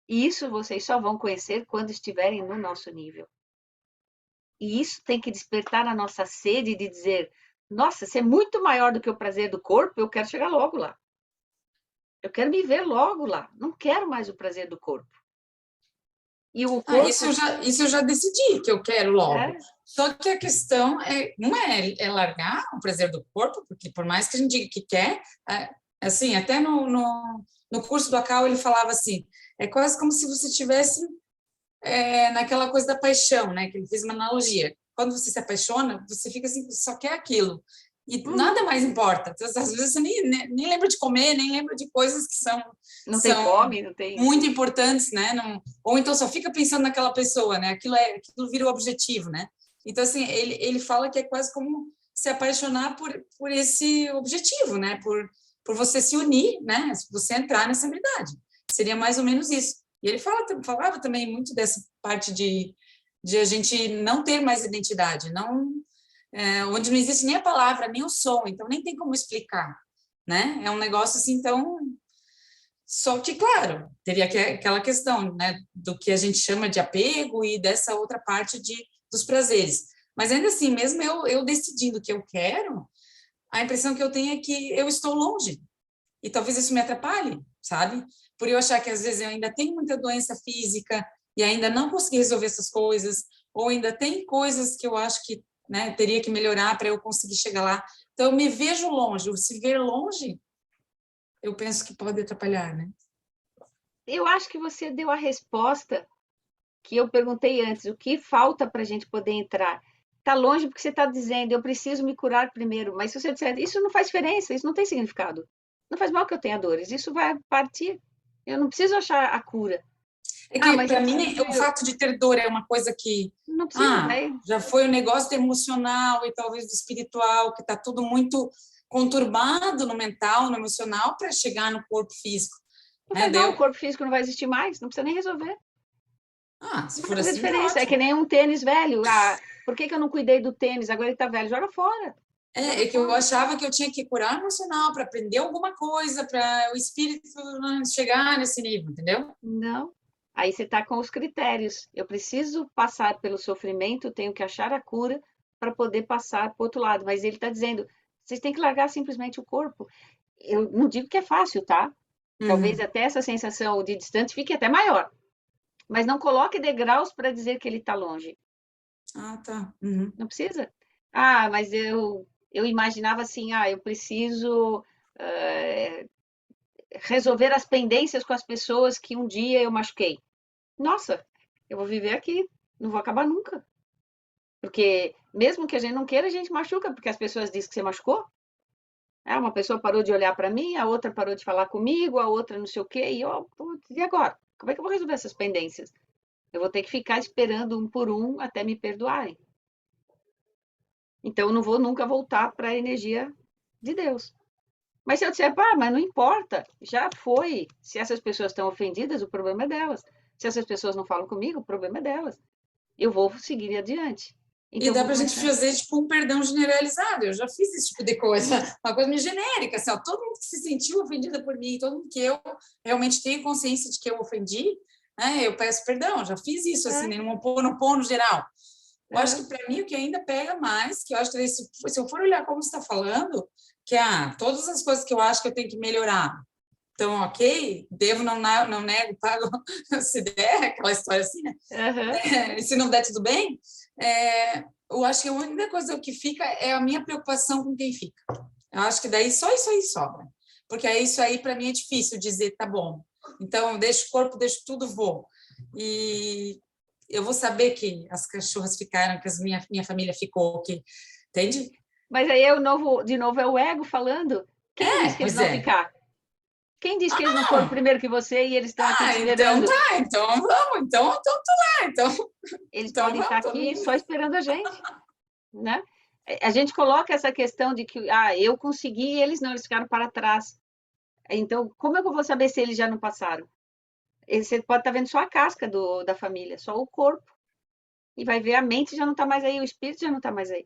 E isso vocês só vão conhecer quando estiverem no nosso nível. E isso tem que despertar a nossa sede de dizer: nossa, se é muito maior do que o prazer do corpo, eu quero chegar logo lá. Eu quero me ver logo lá. Não quero mais o prazer do corpo. E o corpo... Isso eu já decidi que eu quero logo. É. Só que a questão não é largar o prazer do corpo, porque por mais que a gente diga que quer, assim, até no curso do Acau ele falava assim, é quase como se você estivesse naquela coisa da paixão, né? Que ele fez uma analogia. Quando você se apaixona, você fica assim, você só quer aquilo. E nada mais importa. Às vezes você nem lembra de comer, nem lembra de coisas que são tem fome, não tem... muito importantes, né? Ou então só fica pensando naquela pessoa, né? Aquilo vira o objetivo, né? Então, assim, ele fala que é quase como se apaixonar por esse objetivo, né? Por você se unir, né? Você entrar nessa unidade. Seria mais ou menos isso. E ele falava também muito dessa parte de a gente não ter mais identidade, onde não existe nem a palavra, nem o som, então nem tem como explicar, né? É um negócio assim, então... Só que, claro, teria aquela questão, né, do que a gente chama de apego e dessa outra parte dos prazeres. Mas ainda assim, mesmo eu decidindo o que eu quero, a impressão que eu tenho é que eu estou longe. E talvez isso me atrapalhe, sabe? Por eu achar que às vezes eu ainda tenho muita doença física e ainda não consegui resolver essas coisas, ou ainda tem coisas que eu acho que, né, teria que melhorar para eu conseguir chegar lá. Então, eu me vejo longe. O se ver longe, eu penso que pode atrapalhar, né? Eu acho que você deu a resposta que eu perguntei antes, o que falta para a gente poder entrar? Está longe porque você está dizendo, eu preciso me curar primeiro, mas se você disser, isso não faz diferença, isso não tem significado. Não faz mal que eu tenha dores, isso vai partir. Eu não preciso achar a cura. É que, Mas para mim, o fato de ter dor é uma coisa que... Não precisa, vai. Já foi o negócio do emocional e talvez do espiritual, que está tudo muito conturbado no mental, no emocional, para chegar no corpo físico. Não faz mal, o corpo físico não vai existir mais, não precisa nem resolver. Se Não for vai fazer assim, diferença. É que nem um tênis velho. Por que eu não cuidei do tênis? Agora ele está velho, joga fora. É que eu achava que eu tinha que curar o emocional para aprender alguma coisa, para o espírito chegar nesse nível, entendeu? Não. Aí você está com os critérios. Eu preciso passar pelo sofrimento, tenho que achar a cura para poder passar para o outro lado. Mas ele está dizendo, vocês têm que largar simplesmente o corpo. Eu não digo que é fácil, tá? Talvez até essa sensação de distante fique até maior. Mas não coloque degraus para dizer que ele está longe. Tá. Não precisa. Mas eu imaginava assim, eu preciso resolver as pendências com as pessoas que um dia eu machuquei. Nossa, eu vou viver aqui, não vou acabar nunca. Porque mesmo que a gente não queira, a gente machuca, porque as pessoas dizem que você machucou. Uma pessoa parou de olhar para mim, a outra parou de falar comigo, a outra não sei o quê, e agora? Como é que eu vou resolver essas pendências? Eu vou ter que ficar esperando um por um até me perdoarem. Então, eu não vou nunca voltar para a energia de Deus. Mas se eu disser, mas não importa, já foi. Se essas pessoas estão ofendidas, o problema é delas. Se essas pessoas não falam comigo, o problema é delas. Eu vou seguir adiante. Então, e dá para a gente fazer tipo um perdão generalizado. Eu já fiz esse tipo de coisa, uma coisa meio genérica, assim, todo mundo que se sentiu ofendida por mim, todo mundo que eu realmente tenho consciência de que eu ofendi, né, eu peço perdão. Já fiz isso assim, num pono geral. Eu acho que para mim o que ainda pega mais, que eu acho que se eu for olhar como você está falando, que todas as coisas que eu acho que eu tenho que melhorar. Então, ok, devo, não nego, pago se der, aquela história assim, né? E se não der, tudo bem. Eu acho que a única coisa que fica é a minha preocupação com quem fica. Eu acho que daí só isso aí sobra. Porque isso aí, para mim, é difícil dizer, tá bom. Então, deixo o corpo, deixo tudo, vou. E eu vou saber que as cachorras ficaram, que a minha família ficou, que, entende? Mas aí, de novo, é o ego falando. Quem disse que eles vão ficar? Quem disse que eles não foram primeiro que você e eles estão aqui te esperando? Então vamos, então tô lá, então. Eles podem estar aqui só esperando a gente, né? A gente coloca essa questão de que, eu consegui e eles não, eles ficaram para trás. Então, como é que eu vou saber se eles já não passaram? Você pode estar vendo só a casca da família, só o corpo. E vai ver a mente já não está mais aí, o espírito já não está mais aí.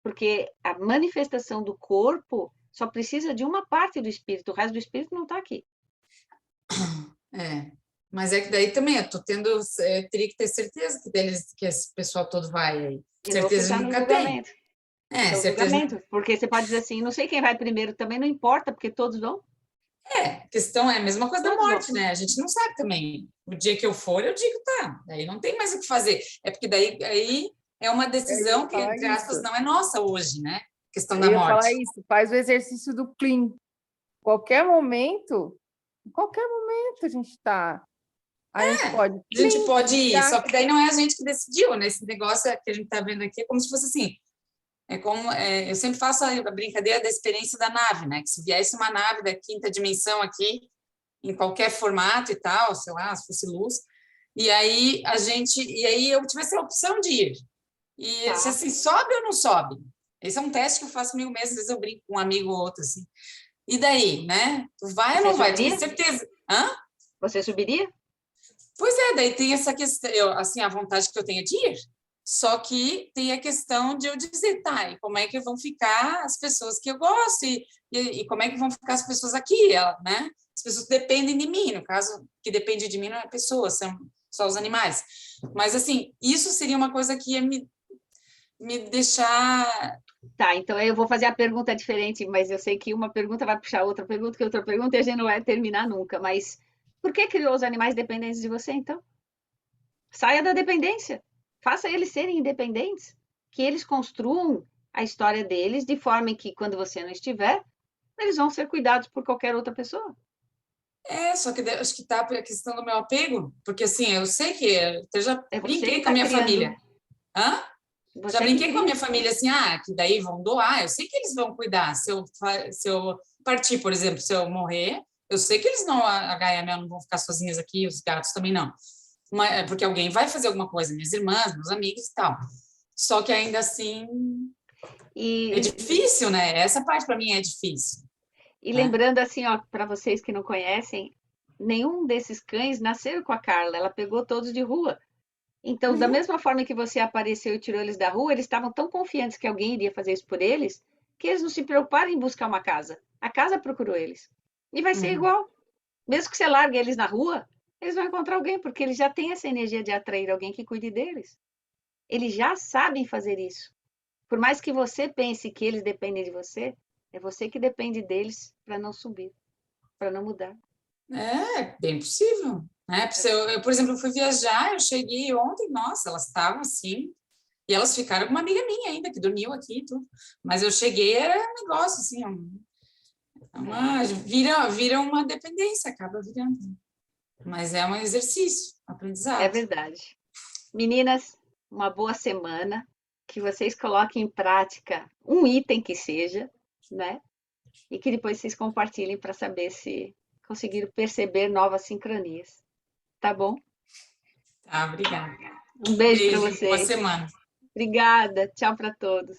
Porque a manifestação do corpo só precisa de uma parte do espírito, o resto do espírito não está aqui. Mas é que daí também eu teria que ter certeza que esse pessoal todo vai aí. Certeza nunca tem. Certeza. Porque você pode dizer assim, não sei quem vai primeiro, também não importa, porque todos vão. A questão é a mesma coisa da morte, né? A gente não sabe também. O dia que eu for, eu digo, daí não tem mais o que fazer. É porque daí é uma decisão que, entre aspas, não é nossa hoje, né? A questão da morte. Eu ia falar isso, faz o exercício do clean. Qualquer momento a gente está. A gente pode ir, só que daí não é a gente que decidiu, né? Esse negócio que a gente está vendo aqui é como se fosse assim. Eu sempre faço a brincadeira da experiência da nave, né? Que se viesse uma nave da quinta dimensão aqui, em qualquer formato e tal, sei lá, se fosse luz, e aí eu tivesse a opção de ir. E se assim, sobe ou não sobe? Esse é um teste que eu faço comigo mesmo, às vezes eu brinco com um amigo ou outro, assim. E daí, né? Tu vai ou não vai? Tenho certeza. Você subiria? Pois daí tem essa questão, assim, a vontade que eu tenho de ir. Só que tem a questão de eu dizer, tá, e como é que vão ficar as pessoas que eu gosto, e como é que vão ficar as pessoas aqui, né? As pessoas que dependem de mim, no caso, que depende de mim não é pessoa, são só os animais. Mas, assim, isso seria uma coisa que ia me deixar... Tá, então eu vou fazer a pergunta diferente, mas eu sei que uma pergunta vai puxar outra pergunta, que outra pergunta, e a gente não vai terminar nunca. Mas por que criou os animais dependentes de você, então? Saia da dependência. Faça eles serem independentes. Que eles construam a história deles de forma que, quando você não estiver, eles vão ser cuidados por qualquer outra pessoa. Só que acho que tá a questão do meu apego, porque, assim, eu sei que eu já É você que brinquei com está a minha criando. família. Hã? Já Você que brinquei com a cria. minha família assim, que daí vão doar, eu sei que eles vão cuidar. Se eu partir, por exemplo, se eu morrer, eu sei que eles não, a Gaia e a Mel não vão ficar sozinhas aqui, os gatos também não. Mas, porque alguém vai fazer alguma coisa, minhas irmãs, meus amigos e tal. Só que ainda assim é E, difícil, né? Essa parte para mim é difícil. e Né? lembrando assim, ó, para vocês que não conhecem, nenhum desses cães nasceram com a Carla, ela pegou todos de rua. Então, da mesma forma que você apareceu e tirou eles da rua, eles estavam tão confiantes que alguém iria fazer isso por eles, que eles não se preocuparam em buscar uma casa. A casa procurou eles. E vai ser igual. Mesmo que você largue eles na rua, eles vão encontrar alguém, porque eles já têm essa energia de atrair alguém que cuide deles. Eles já sabem fazer isso. Por mais que você pense que eles dependem de você, é você que depende deles para não subir, para não mudar. É bem possível. Né? Por exemplo, eu fui viajar, eu cheguei ontem, nossa, elas estavam assim, e elas ficaram com uma amiga minha ainda, que dormiu aqui e tudo. Mas eu cheguei, era um negócio assim, vira uma dependência, acaba virando. Mas é um exercício, É aprendizado. verdade. Meninas, uma boa semana, que vocês coloquem em prática um item que seja, né? E que depois vocês compartilhem para saber se conseguiram perceber novas sincronias. Tá bom? Tá, obrigada. Um beijo para Beijo, boa vocês. semana. Obrigada. Tchau para todos.